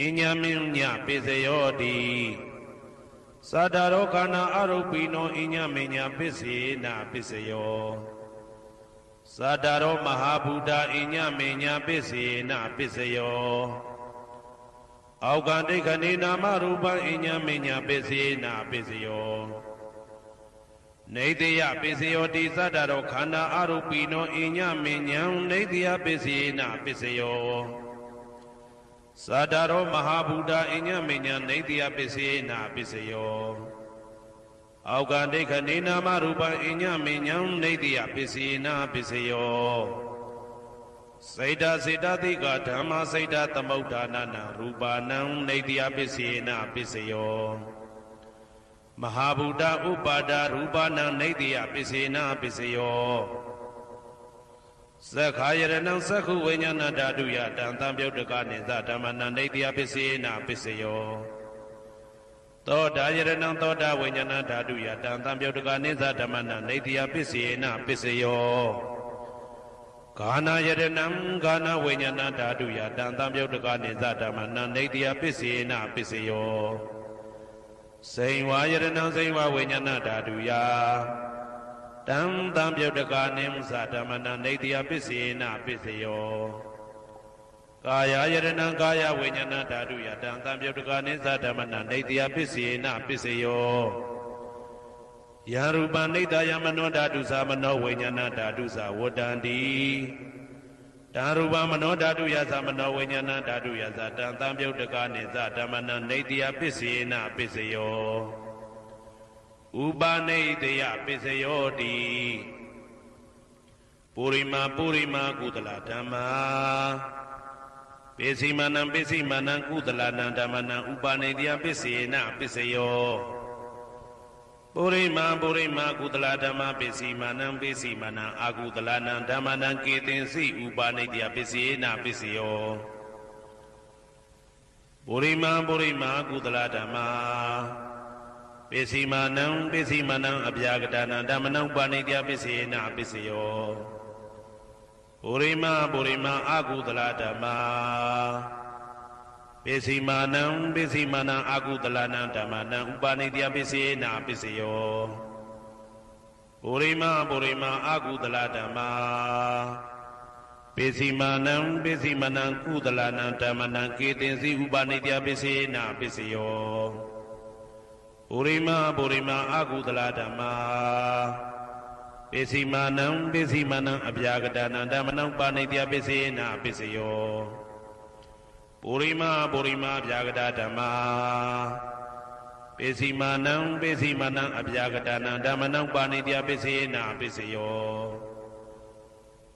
အညမညပိစယောတိသတ္တရောခန္ဓာအရုပိနောအညမညပိစေနပိစယောသတ္တရောမဟာဗုဒ္ဓအညမညပိစေနပိစယောအောက်ကတိခဏိနာမရူပံအညမညပိစေနပိစယောနေတယပိစယောတိသတ္တရောခန္ဓာအရုပိနောအညမညံနေတယပိစေနပိစယောသတ္တရောမဟာဗုဒ္ဓအညမညံနေတယပိစေနပိစယောအောက်ကဒိဋ္ဌနေနာမရူပံအညမညံနေတယပိစေနပိစယောစေတသိကဓမ္မစေတသမုဋ္ဌာနနရူပနံနေတယပိစေနပိစယောမဟာဗုဒ္ဓဥပါဒရူပနံနေတယပိစေနပိစယောသက္ခာယရဏံသက္ခုဝိညာဏဓာတုယတံသံပြုတ်တကနိသဓမ္မနံနေတယပိစေနပိစယောသောတာယရဏံသောတာဝိညာဏဓာတုယတံသံပြုတ်တကနိသဓမ္မနံနေတယပိစေနပိစယောဂာနာယရဏံဂာနာဝိညာဏဓာတုယတံသံပြုတ်တကနိသဓမ္မနံနေတယပိစေနပိစယောစိန်ဝါယရဏံစိန်ဝဝိညာဏဓာတုယတံသံပြုတ်တကနိသဓမ္မနံနေတယပိစေနပိစယောကာယယရဏံကာယဝိညာဏဓာတုယတံသံပြုတ်တကနိသဓမ္မနံနေတယပိစေနပိစယောယရူပနိတယမနောဓာတုသမနောဝိညာဏဓာတုသဝတ္တန္တိတံရူပမနောဓာတုယသမနောဝိညာဏဓာတုယသတံသံပြုတ်တကနိသဓမ္မနံနေတယပိစေနပိစယောဥပနိတယပိစယောတိပုရိမာကုသလဓမ္မာပိစီမာနံကုသလနံဓမ္မနံဥပနိတယပိစေနပိစယောပုရိမာကုသလဓမ္မာပိစီမာနံအာကုသလနံဓမ္မနံကေသင်္စိဥပနိတယပိစေနပိစယောပုရိမာကုသလဓမ္မာပိစီမာနံအဗျာကတနံဓမ္မနံဥပနိတယပိစေနပိစယောပုရိမာအာကုသလဓမ္မာပိစီမာနံအာကုသလနံဓမ္မနံဥပနိတယပိစေနပိစယောပုရိမာအာကုသလဓမ္မာပိစီမာနံကုသလနံဓမ္မနံကေသင်္စိဥပနိတယပိစေနပိစယော ပုရိမအကုသလဓမ္မာပိစီမာနံအဗျာကတနံဓမ္မနံပါဏိတယပိစေနပိစယောပုရိမဗျာကတဓမ္မာပိစီမာနံအဗျာကတနံဓမ္မနံပါဏိတယပိစေနပိစယော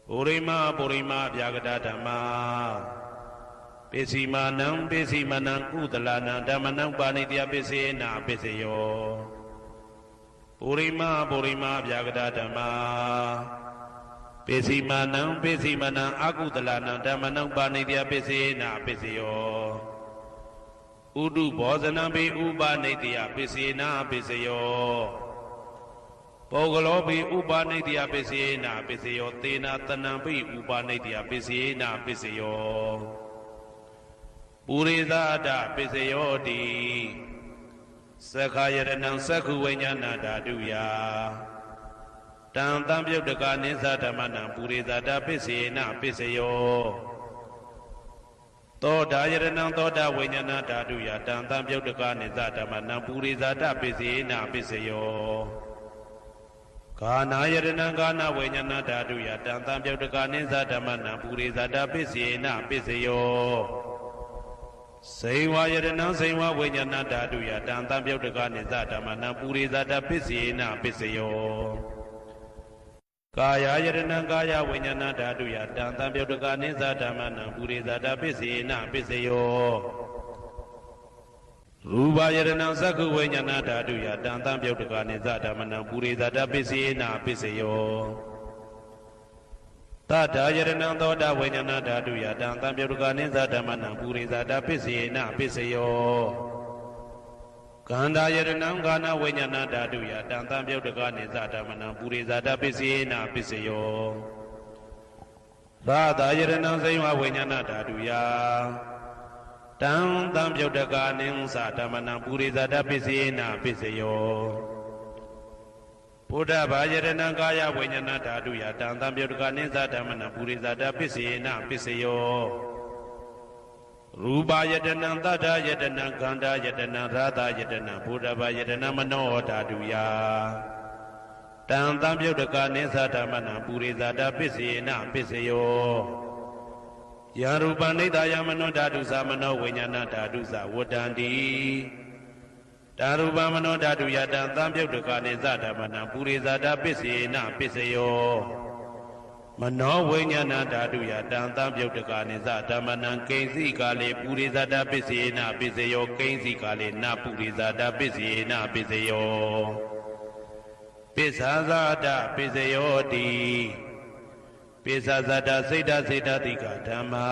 ပုရိမဗျာကတဓမ္မာပိစီမာနံကုသလနံဓမ္မနံပါဏိတယပိစေနပိစယောပုရိမဗျာကတဓမ္မာပိစီမာနံအကုသလနံဓမ္မနံပါဏိတယပိစေနပိစယောဥဒုဘောဇနံပိဥပနိတယပိစေနပိစယောပုဂ္ဂလောပိဥပနိတယပိစေနပိစယောသေနတနံပိဥပနိတယပိစေနပိစယောပုရိသဒပိစယောတိသက္ခာယရဏံသက္ခုဝိညာဏဓာတုယတံတံပြုတ်တကနိသဓမ္မနံပုရိသဒပိစေနပိစယောသောတာယရဏံသောတာဝိညာဏဓာတုယတံတံပြုတ်တကနိသဓမ္မနံပုရိသဒပိစေနပိစယောကာနာယရဏံကာနဝိညာဏဓာတုယတံတံပြုတ်တကနိသဓမ္မနံပုရိသဒပိစေနပိစယောစေဝယရဏံစေဝဝိညာဏဓာတုယတံတံပြုတ်တကနိသဓမ္မနံပုရိသဒပိစေနပိစယောကာယယရဏံကာယဝိညာဏဓာတုယတံတံပြုတ်တကနိသဓမ္မနံပုရိသဒပိစေနပိစယောရူပယရဏံသက္ခုဝိညာဏဓာတုယတံတံပြုတ်တကနိသဓမ္မနံပုရိသဒပိစေနပိစယောတထာယရဏံသောတာဝိညာဏဓာတုယတံတံပြုတ်တကနိသဓမ္မနံပုရိသဒပိစေနပိစယောကန္တာယရဏံကာနဝိညာဏဓာတုယတံတံပြုတ်တကနိသဓမ္မနံပုရိသဒပိစေနပိစယောရာသာယရဏံစေဝဝိညာဏဓာတုယတံတံပြုတ်တကနိသဓမ္မနံပုရိသဒပိစေနပိစယောဘုဒ္ဓဘာယရဏံကာယဝိညာဏဓာတုယတံတံပြုတ်တကနိသဓမ္မနံပုရိသဒပိစေနပိစယောရူပယတနံသတ္တယတနံခန္ဓာယတနံရာသယတနံဘုဒ္ဓဘာယတနံမနောဓာတုယတံတံပြုတ်တကနိသဓမ္မနံပုရိသဒပိစေနပိစယောယရူပနိဒာယမနောဓာတုသမနောဝိညာဏဓာတုသဝတ္တန္တိတာရူပမနောဓာတုယတံတံပြုတ်တကနိသဓမ္မနံပုရိသဒပိစေနပိစယောမနောဝိညာဏဓာတုယတံတံပြုတ်တကနိသဓမ္မနံကိဉ္စီကာလေပုရိသဒပိစေနပိစယောကိဉ္စီကာလေနပုရိသဒပိစေနပိစယောပိစ္ဆာဇာတပိစယောတိပိစ္ဆာဇာတစိတ်တတိကဓမ္မာ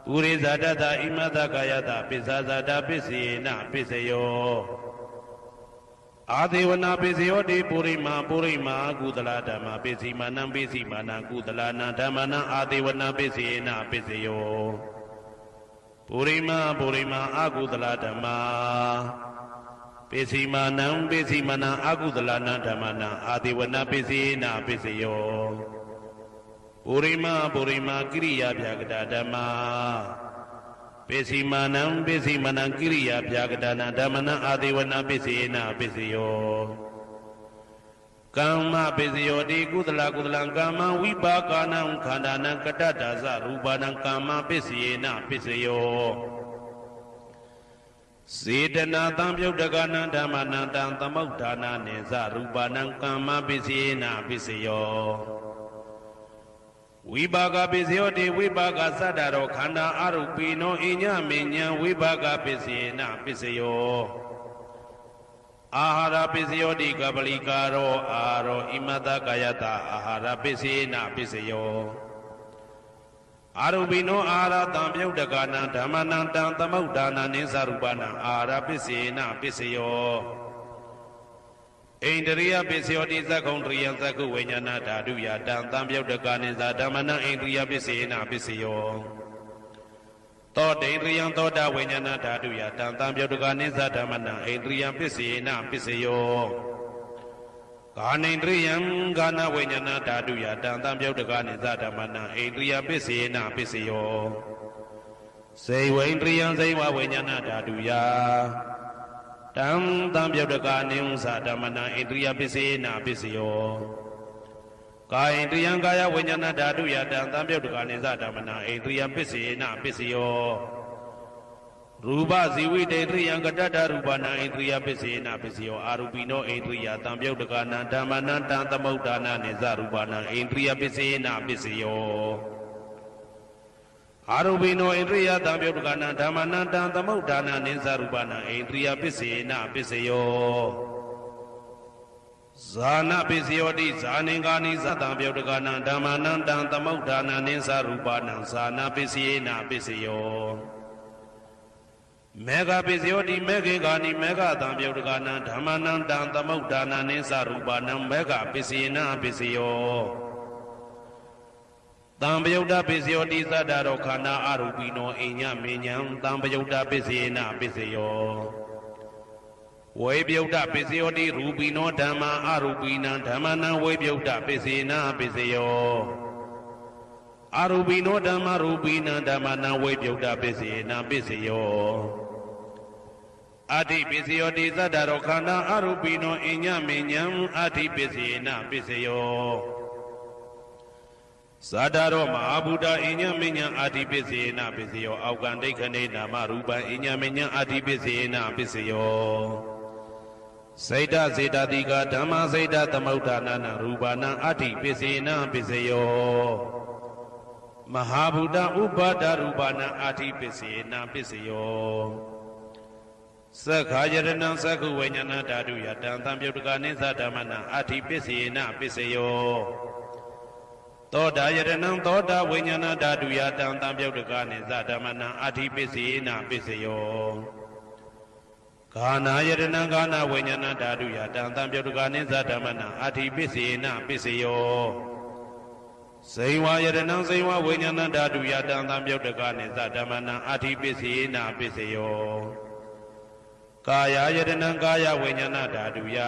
ပုရိသဒတဣမတကာယတပိစ္ဆာဇာတပိစေနပိစယောအာဒေဝနာပိစယောတိပုရိမာကုသလဓမ္မာပိစီမာနံကုသလနာဓမ္မနံအာဒေဝနာပိစေနပိစယောပုရိမာအကုသလဓမ္မာပိစီမာနံအကုသလနာဓမ္မနံအာဒေဝနာပိစေနပိစယောပုရိမာကိရိယာဗျာကတဓမ္မာပိစီမာနံကိရိယာဗျာကတနာဓမ္မနံအာဒေဝနာပိစေနပိစယောကမ္မပိစယောတိကုသလကမ္မဝိပါကနံခန္ဓာနံကတ္တဒါဇရူပနံကမ္မပိစေနပိစယောစေတနာတံပြုတ်တကနံဓမ္မနံတံသမုဋ္ဌာနာနေဇရူပနံကမ္မပိစေနပိစယောဝိပါကပိစယောတိဝိပါကသတ္တရောခန္ဓာအရုပိနောအညမေညံဝိပါကပိစေနပိစယောအာဟာရပိစယောတိကပလိကာရောအာရောဣမတကာယတအာဟာရပိစေနပိစယောအာရုပိနောအာဟာရတံပြုတ်တကနံဓမ္မနံတံသမုဋ္ဌာနာနိသရူပနံအာဟာရပိစေနပိစယောဣန္ဒရိယပိစယောတိသက္ကုံတရိယသက္ကုဝိညာဏဓာတုယတံတံပြုတ်တကနိသဓမ္မနံဣန္ဒရိယပိစေနပိစယောသောတိန္ဒရိယသောတာဝိညာဏဓာတုယတံတံပြုတ်တကနိသဓမ္မနံဣန္ဒရိယပိစေနပိစယောကာနိန္ဒရိယကာနဝိညာဏဓာတုယတံတံပြုတ်တကနိသဓမ္မနံဣန္ဒရိယပိစေနပိစယောစေဝိန္ဒရိယစေဝဝိညာဏဓာတုယ တံသံပြုတ်တကနေဥ္စာဓမ္မနာဣန္ဒြိယပစ္စေနာပစ္စယောကာယဣန္ဒြိယံကာယဝိညာဏဓာတုယတံသံပြုတ်တကနေသဓမ္မနာဣန္ဒြိယပစ္စေနာပစ္စယောရူပဇီဝိတေတရိယံကတ္တရူပနာဣန္ဒြိယပစ္စေနာပစ္စယောအာရူပိနောဣန္ဒြိယသံပြုတ်တကနာဓမ္မနာတံသမုဋ္ဌာနာနိသရူပနာဣန္ဒြိယပစ္စေနာပစ္စယောအာရူပိနောဣန္ဒြိယသံပြုတ်တကနာဓမ္မနာတံသမုဋ္ဌာနာနိသရူပနာဣန္ဒြိယပစ္စေနာပစ္စယောဇာနာပစ္စယောတိဇာနင်္ဂာနိသတံပြုတ်တကနာဓမ္မနာတံသမုဋ္ဌာနာနိသရူပနာဇာနာပစ္စေနာပစ္စယောမေဃပစ္စယောတိမေခေဂာနိမေဃတံပြုတ်တကနာဓမ္မနံတံသမုဋ္ဌာနာနိသရူပနံမေဃပစ္စေနာပစ္စယောတံပယုတ်တပစ္စယောတိသတ္တရောခန္ဓာအရူပိနောအိညမေညံတံပယုတ်တပစ္စေနာပစ္စယောဝေပယုတ်တပစ္စယောတိရူပိနောဓမ္မာအရူပိနံဓမ္မနံဝေပယုတ်တပစ္စေနာပစ္စယောအာရူပိနောဓမ္မရူပိနံဓမ္မနံဝေပယုတ်တပစ္စေနာပစ္စယောအဋ္ဌိပစ္စယောတိသတ္တရောခန္ဓာအရူပိနောအိညမေညံအဋ္ဌိပစ္စေနာပစ္စယောသတ္တရောမဟာဗုဒ္ဓအိညမေညံအဋ္ဌိပစ္စေနာပစ္စယောအောက်ကံဒိဋ္ဌနေနာမရူပံအိညမေညံအဋ္ဌိပစ္စေနာပစ္စယောစိတ်တစေတတိကဓမ္မစိတ်တသမုဋ္ဌာနာရူပနာအဋ္ဌိပစ္စေနာပစ္စယောမဟာဗုဒ္ဓဥပါဒရူပနာအဋ္ဌိပစ္စေနာပစ္စယောသက္ခာယရဏံသက္ခုဝိညာဏဓာတုယတံသံပြုတ်တကနိသဓမ္မနာအဋ္ဌိပစ္စေနာပစ္စယောသောတာယရဏံသောတာဝိညာဏဓာတုယတံသံပြုတ်တကနိသဓမ္မနာအဋ္ဌိပစ္စေနာပစ္စယောဂာနာယရဏံဂာနာဝိညာဏဓာတုယတံသံပြုတ်တကနိသဓမ္မနာအဋ္ဌိပစ္စေနာပစ္စယောဇိဝယရဏံဇိဝဝိညာဏဓာတုယတံသံပြုတ်တကနိသဓမ္မနာအဋ္ဌိပစ္စေနာပစ္စယောကာယယတနံကာယဝိညာဏဓာတုယ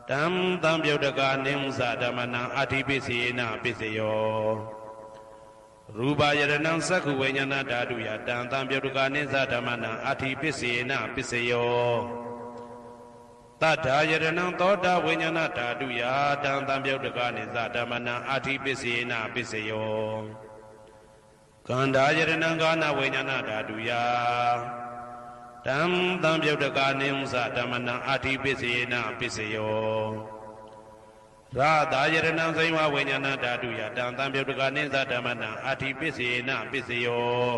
တံသံပြုတ်တကနိဥ္စဓမ္မနံအဋ္ဌိပစ္စေနာပစ္စယောရူပယတနံသက္ခုဝိညာဏဓာတုယတံသံပြုတ်တကနိသဓမ္မနံအဋ္ဌိပစ္စေနာပစ္စယောတတ္ထာယတနံသောတာဝိညာဏဓာတုယတံသံပြုတ်တကနိသဓမ္မနံအဋ္ဌိပစ္စေနာပစ္စယောကန္ဓာယတနံကာနဝိညာဏဓာတုယတံသံပြုတ်တကနိဥ္စဓမ္မနံအဋ္ဌိပစ္စေနာပစ္စယောရာသာယရဏံဇိဝဝိညာဏဓာတုယတံသံပြုတ်တကနိသဓမ္မနံအဋ္ဌိပစ္စေနာပစ္စယော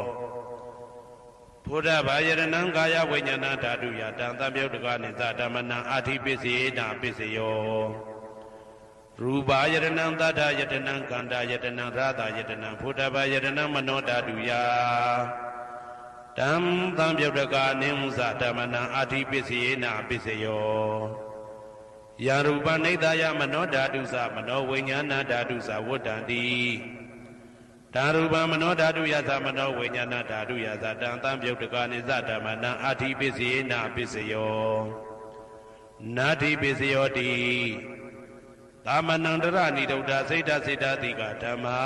ဘုဒ္ဓဘာယရဏံကာယဝိညာဏဓာတုယတံသံပြုတ်တကနိသဓမ္မနံအဋ္ဌိပစ္စေနာပစ္စယောရူပယရဏံသတ္တယတနံကန္တာယတနံရာသာယတနံဘုဒ္ဓဘာယရဏံမနောဓာတုယတံသံပြုတ်တကနိဥ္စဓမ္မနံအဋ္ဌိပစ္စေနာပစ္စယောယရူပနိဒာယမနောဓာတုသမနောဝိညာဏဓာတုသဝတ္တံတိဓာရူပမနောဓာတုယသမနောဝိညာဏဓာတုယသတံသံပြုတ်တကနိသဓမ္မနံအဋ္ဌိပစ္စေနာပစ္စယောနာဋ္ဌိပစ္စယောတိသမနံတရဏိဒုဒ္ဓစိတ်တစေတတိကဓမ္မာ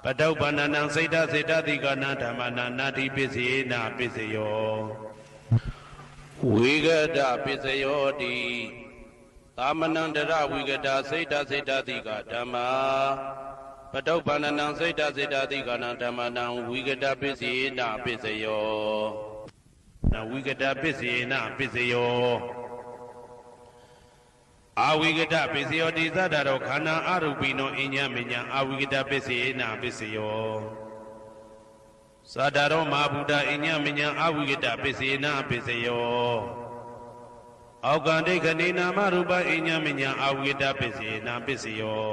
ပတုပ္ပန္နံစိတ်တစေတတိကနာဓမ္မနာနာတိပစ္စေနာပစ္စယောဝိဂဒပစ္စယောတိသမနံတရဝိဂဒစိတ်တစေတတိကဓမ္မာပတုပ္ပန္နံစိတ်တစေတတိကနာဓမ္မနာဝိဂဒပစ္စေနာပစ္စယောနာဝိဂဒပစ္စေနာပစ္စယောအာဝိကတပစ္စယောတိသတ္တရောခန္ဓာအရူပိနောအညမညာအာဝိကတပစ္စေနာပစ္စယောသတ္တရောမဟာဗုဒ္ဓအညမညာအာဝိကတပစ္စေနာပစ္စယောအောက်ကံဒိဋ္ဌနေနာမရူပအညမညာအာဝိကတပစ္စေနာပစ္စယော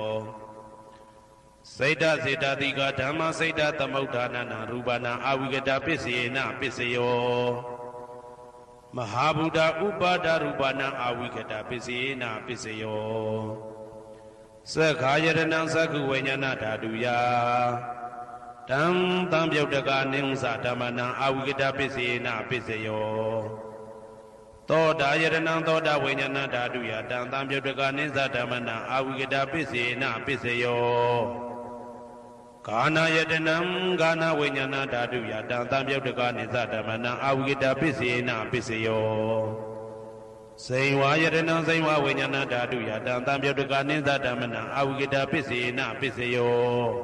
စိတ်တစေတတိကဓမ္မစိတ်တသမုဋ္ဌာနာရူပနာအာဝိကတပစ္စေနာပစ္စယောမဟာဗုဒ္ဓဥပါဒရူပနာအာဝိကတပစ္စေနာပစ္စယောသက္ခာယရဏံသက္ခုဝိညာဏဓာတုယတံသံပြုတ်တကနိဥ္စဓမ္မနံအာဝိကတပစ္စေနာပစ္စယောသောတာယရဏံသောတာဝိညာဏဓာတုယတံသံပြုတ်တကနိသဓမ္မနံအာဝိကတပစ္စေနာပစ္စယော Kana yadanam Gana Vinyana Dadu Yatan Tamyotaka Nizatamana Avigita Pisina Pisayo Saywa Yadanam Saywa Vinyana Dadu Yatan Tamyotaka Nizatamana Avigita Pisina Pisayo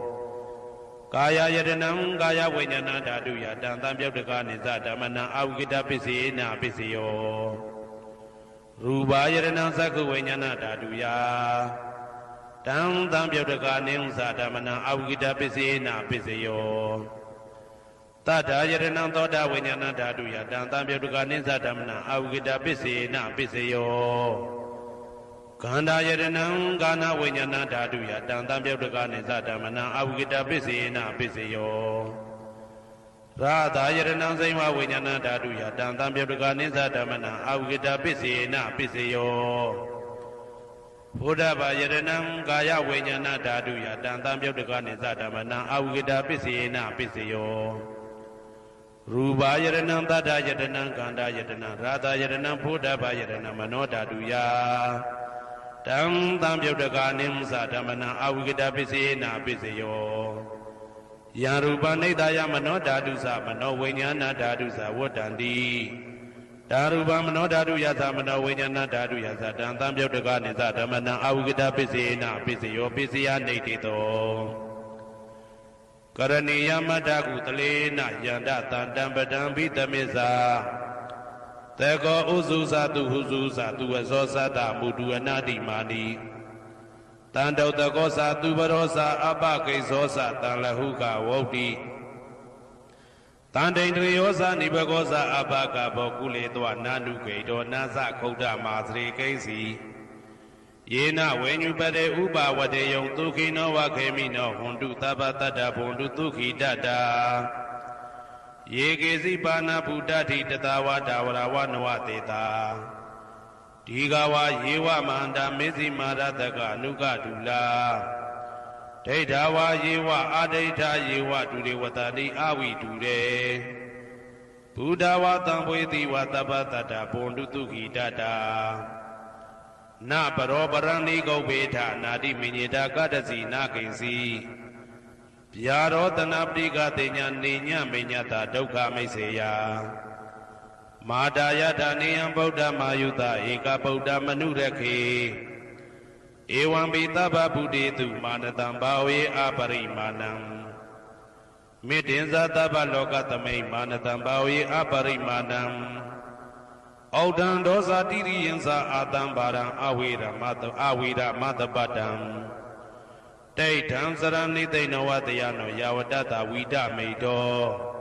Kaya Yadanam Gaya Vinyana Dadu Yatan Tamyotaka Nizatamana Avigita Pisina Pisayo Ruba Yadanam Saku Vinyana Dadu Ya Tam Tam Yotaka Nimsa Damana Avigita Pisina Pisayo Tata Yadanam Toda Vinyana Dadu Yatan Tam Yotaka Nimsa Damana Avigita Pisina Pisayo Kanda Yadanam Gana Vinyana Dadu Yatan Tam Yotaka Nimsa Damana Avigita Pisina Pisayo Radha Yadanam Sayma Vinyana Dadu Yatan Tam Yotaka Nimsa Damana Avigita Pisina Pisayo Buddha Yadanam Gaya Vinyana Dadu Yatan Tam Yotaka Nizatamana Avigita Pisina Pisayo Ruba Yadanam Tata Yadanam Kanda Yadanam Radha Yadanam Buddha Yadanam Mano Dadu Ya Tam Tam Yotaka Nimsa Tamana Avigita Pisina Pisayo Yaruba Nidaya Mano Dadu Sa Mano Vinyana Dadu Sa Wadandi Daruba Mano Dadu Yasa Mano Vinyana Dadu Yasa Tam Yotaka Nizatamana Avigita Pisina Pisayo Pisya Nitito Karaniya Madaku Talena Yanda Tantam Badam Vitamisa Teko Uzusa Tu Huzusa Tu Azosa Ta Mudu Anadi Mani Tando Takosa Tu Barosa Abake Sosa Tanlahuka Woti Tandendriyosa Nibagosa Abaka Bokule Dwa Nanu Kedo Nasa Koda Masri Kesi Yena when you bade Uba Wade Yong Tuki no Wakemi no Hundu Tabatada Bundu Tuki Dada Yegezi Bana Budati Tatawa Dawara Wanwateta Digawa Yewa Manda Mezi Marataka Nuka Dula Dedawa Yewa Adeta Yewa Dude Watani Awi Dude Buddhawa Tambweti Watabatata Bundutuki Dada Na Barobarani Go Beta Nadi Minita Kadasi Nakisi Piaro Tanabdiga Tenya Ninya Minyata Doka Meseya Madaya Daniam Buddha Mayuta Eka Buddha Manureke Ewan Bita Babude Tu Manatam Bawe Aparimanam Midinza Tabalogatame Manatam Bawe Aparimanam Audan Dosa Dirienza Adam Baran Awira Matabatam Daytam Sarani They know what they are no Yawadata Vida Medo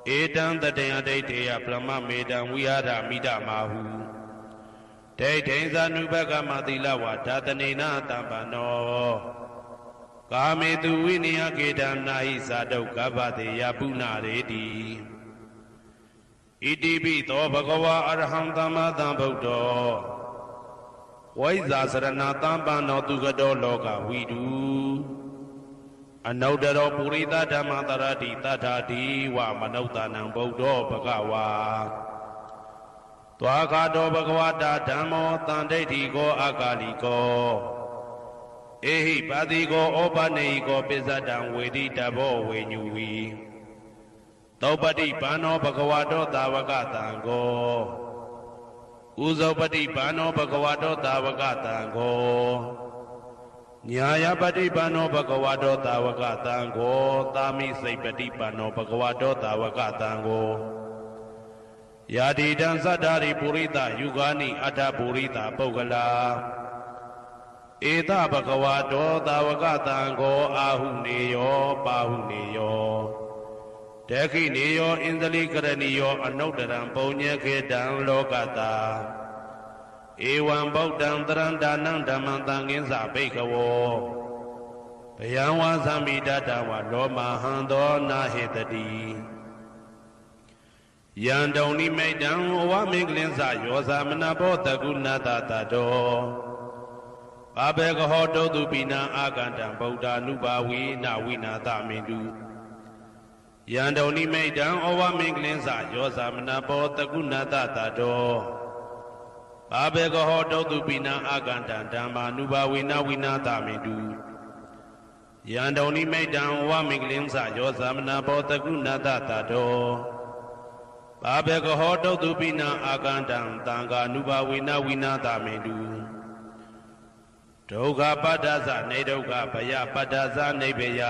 Edan the day a day Plama Medan we are Mida Mahu Day Dainza Nubaga Madila Watatanina Tambano Kame Duinia Gedam Naisa Do Gabade Yabuna Redi Idibi Tobagawa Arham Tamadam Bodo Waiza Sarana Tambano Tugado Loga we do Anodaro Purita Damatarati Tatati Wa Manota Nambodo Bagawa Twakado Bhagavata Dhammo Tandeti Go Akali Go Ehi Padi Go Opane Go Pisadam Wedi Tabo Venyuvi Taupati Pano Bhagavato Tavakatan Go Uzopati Pano Bhagavato Tavakatan Go Nyaya Pati Pano Bhagavato Tavakatan Go Tami Saipati Pano Bhagavato Tavakatan Go Yadi Dansadari Purita Yugani Ada Purita Pogala Eta Bhagavato Tavakatango Ahuneyo Pahuneyo Teki Neyo Indali Karaniyo Anodaram Ponya Kedan Lokata Ewan Bogdan Tarandanang Damantangin Sapekawo Payawa Samida Dawa Loma Hando Nahitadi Yandoni Maidan Owa Minglinsa Yosamana Bota Gunata Tado Babega Hodo Dubina Agandam Boda Nubawi Nawina Tamindu Yandoni Maidan Owa Minglinsa Yosamana Bota Gunata Tado Babega Hodo Dubina Agandam Dama Nubawi Nawina Tamindu ယံတုန်နိမိတ်တံဝမင်္ဂလင်းစယောသမနာဘောတကုဏတတတောဘာဘေကဟောတုတ်တုပိနံအာကန္တံတံဃာနုဘဝေနဝိနာတာမေတုဒုက္ခပတ္တသနေဒုက္ခဘယပတ္တသနေဘေယ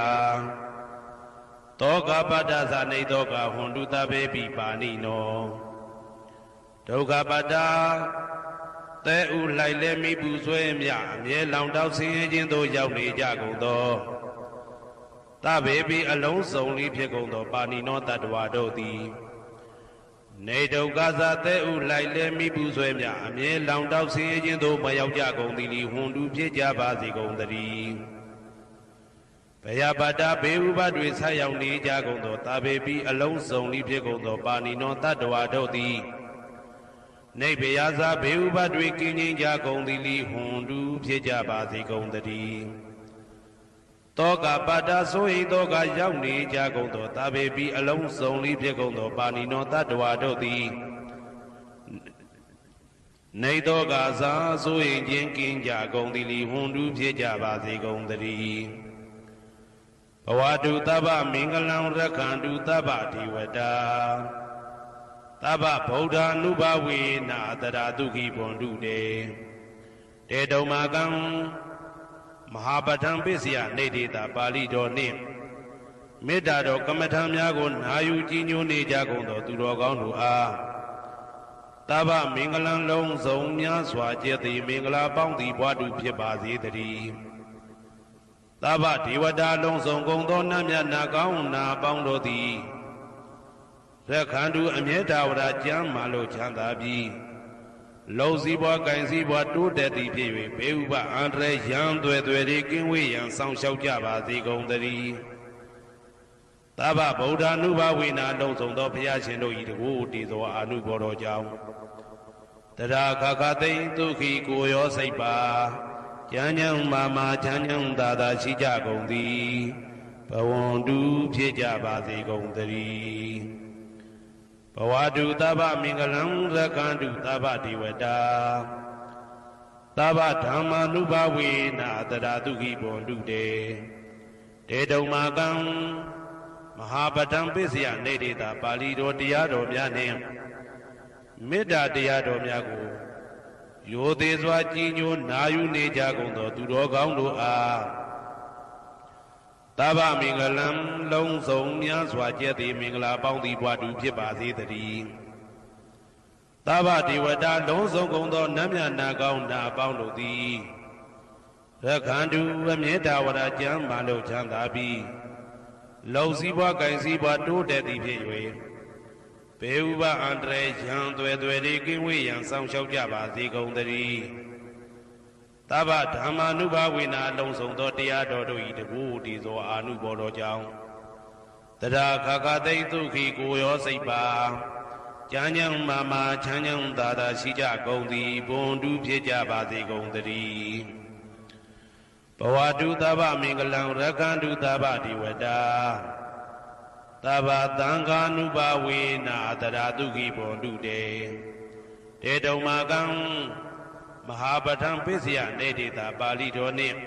တောကပတ္တသနေတောကဟွန်တုတဘေပိပါဏိနောဒုက္ခပတ္တသဲဥလိုက်လဲမိပူဆွဲမြအမြဲလောင်တောက်ဆင်းရဲခြင်းသို့ရောက်နေကြကုန်သောတဘေပိအလုံးစုံလေးဖြစ်ကုန်သောပါဏိနောတတ္တဝါတို့သည်နေဒုက္ခသာသဲဥလိုက်လဲမိပူဆွဲမြအမြဲလောင်တောက်ဆင်းရဲခြင်းသို့မရောက်ကြကုန်သည်လီဟွန်တုဖြစ်ကြပါစေကုန်သတည်းဘယပတ္တဘေဥပတွေဆက်ရောက်နေကြကုန်သောတဘေပိအလုံးစုံလေးဖြစ်ကုန်သောပါဏိနောတတ္တဝါတို့သည်နေဘေယသာဘေဥပတွေကင်းငြိမ်းကြကုန်သည်လီဟွန်တုဖြစ်ကြပါစေကုန်သတည်းတောကပတ္တဆိုဟိတောကရောက်နေကြကုန်သောတဘေပိအလုံးစုံလေးဖြစ်ကုန်သောပါဏိနောတတ္တဝါတို့သည်နေတောကသာဆိုဟိခြင်းကင်းကြကုန်သည်လီဟွန်တုဖြစ်ကြပါစေကုန်သတည်းဘဝတုတဗ္ဗမင်္ဂလံရက္ခန္တုတဗ္ဗဒေဝတာသဗ္ဗဗုဒ္ဓ ानु ဘဝေနာတရာတုခိဘွန်တုတေတေတုံမာကံမဟာပဋ္ဌံပစ္စယနေတေတာပါဠိတော်နှင့်မေတ္တာတော်ကမ္မထံများကိုနာယူကြည်ညိုနေကြကုန်သောသူတော်ကောင်းတို့အားသဗ္ဗမင်္ဂလံလုံးစုံများစွာကျက်သည်မင်္ဂလာပေါင်းသည်ဘွားတုဖြစ်ပါစေတည်းသဗ္ဗဒေဝတာလုံးစုံကုန်သောနတ်မြတ်နာကောင်းနာပေါင်းတို့သည်ရက္ခန္တုအမြဲတဝရကျမ်းမာလို့ချမ်းသာပြီးလုံစည်းပွားကင်စည်းပွားတိုးတက်သည်ဖြစ်၍ဘေဥပအန္တရာယ်ရန်သွဲသွဲတွေကင်းဝေးရန်ဆောင်ရှောက်ကြပါစေကုန်သတည်းသဗ္ဗဗုဒ္ဓ ानु ဘဝေနာလုံးစုံသောဘုရားရှင်တို့၏တကူတည်သောအာနုဘောတော်ကြောင့်တရာခခသိမ့်ဒုက္ခိကိုရောစိတ်ပါကျမ်းချမ်းမာမာချမ်းချမ်းသာသာရှိကြကုန်သည်ဘဝန္တုဖြစ်ကြပါစေကုန်သတည်းဘဝတုသဗ္ဗမင်္ဂလံရက္ခန္တုသဗ္ဗဒေဝတာသဗ္ဗဓမ္မာနုဘဝေနာတရာတုခိဘွန်တုတေတေတုံမာကံမဟာပဋ္ဌံပစ္စယနေတေတာပါဠိတော်တရားတော်များနှင့်မေတ္တာတရားတော်များကိုရိုသေစွာကြည်ညိုနာယူနေကြကုန်သောသူတော်ကောင်းတို့အားသဗ္ဗမင်္ဂလံလုံးစုံများစွာကျက်သည်မင်္ဂလာပေါင်းသည်ဘွားတူဖြစ်ပါစေတည်းသဗ္ဗဒေဝတာလုံးစုံကုန်သောနတ်မြတ်နာကောင်းနာပေါင်းတို့သည်ရက္ခန္တုအမြဲတဝရကျမ်းမာလို့ချမ်းသာပြီးလုံစည်းပွားကင်စည်းပွားတိုးတက်သည်ဖြစ်၍ဘေဥပအန္တရာယ်ရန်သွဲသွဲတွေကင်းဝေးရန်ဆောင်ရှောက်ကြပါစေကုန်သတည်းသဗ္ဗဓမ္မာနုဘဝေနာလုံးစုံသောတရားတော်တို့၏တကူတည်သောအာနုဘောတော်ကြောင့်တရာခခသိမ့်ဒုက္ခိကိုရောစိတ်ပါကျမ်းချမ်းမာမာချမ်းချမ်းသာသာရှိကြကုန်သည်ဘွန်တုဖြစ်ကြပါစေကုန်သတည်းဘဝတုသဗ္ဗမင်္ဂလံရက္ခန္တုသဗ္ဗဒေဝတာသဗ္ဗသံဃာနုဘဝေနာတရာတုခိဘွန်တုတေတေတုံမာကံမဟာပဋ္ဌံပစ္စယနေတေတာပါဠိတော်နှင့်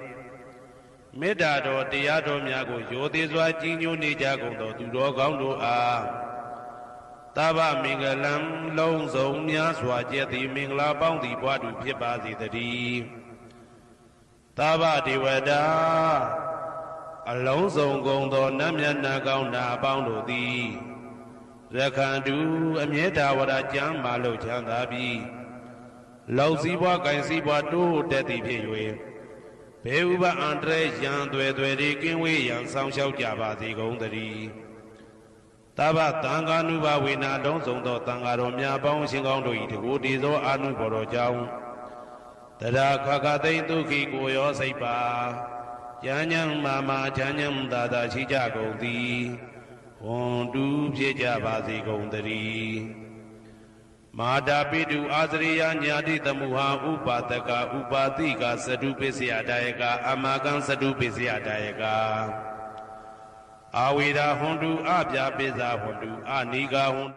မေတ္တာတော်တရားတော်များကိုရိုသေစွာကြည်ညိုနေကြကုန်သောသူတော်ကောင်းတို့အားသဗ္ဗမင်္ဂလံလုံးစုံများစွာကျက်သည်မင်္ဂလာပေါင်းသည်ဘွားတူဖြစ်ပါစေတည်းသဗ္ဗဒေဝတာအလုံးစုံကုန်သောနတ်မြတ်နာကောင်းနာပေါင်းတို့သည်ရက္ခန္တုအမြဲတဝရကျမ်းမာလို့ချမ်းသာပြီးလုံစည်းပွားကင်စည်းပွားတိုးတက်သည်ဖြစ်၍ဘေဥပအန္တရာယ်ရန်သွဲသွဲတွေကင်းဝေးရန်ဆောင်ရှောက်ကြပါစေကုန်သတည်းသဗ္ဗသံဃာနုဘဝေနာလုံးစုံသောသံဃာတော်များပေါင်းရှင်ကောင်းတို့၏တကူတည်သောအာနုဘော်တော်ကြောင့်တရာခခသိမ့်ဒုက္ခိကိုရောစိတ်ပါကျမ်းချမ်းမာမာချမ်းချမ်းသာသာရှိကြကုန်သည်ဟွန်တူဖြစ်ကြပါစေကုန်သတည်းမာတာပိတုအာသရိယညာတိသမုဟာဥပါဒကဥပါတိကသတုပစ္စယဒါယကအမကံသတုပစ္စယဒါယကအာဝေဒဟွန်တုအပြပိဇာဟွန်တုအနိဂဟွန်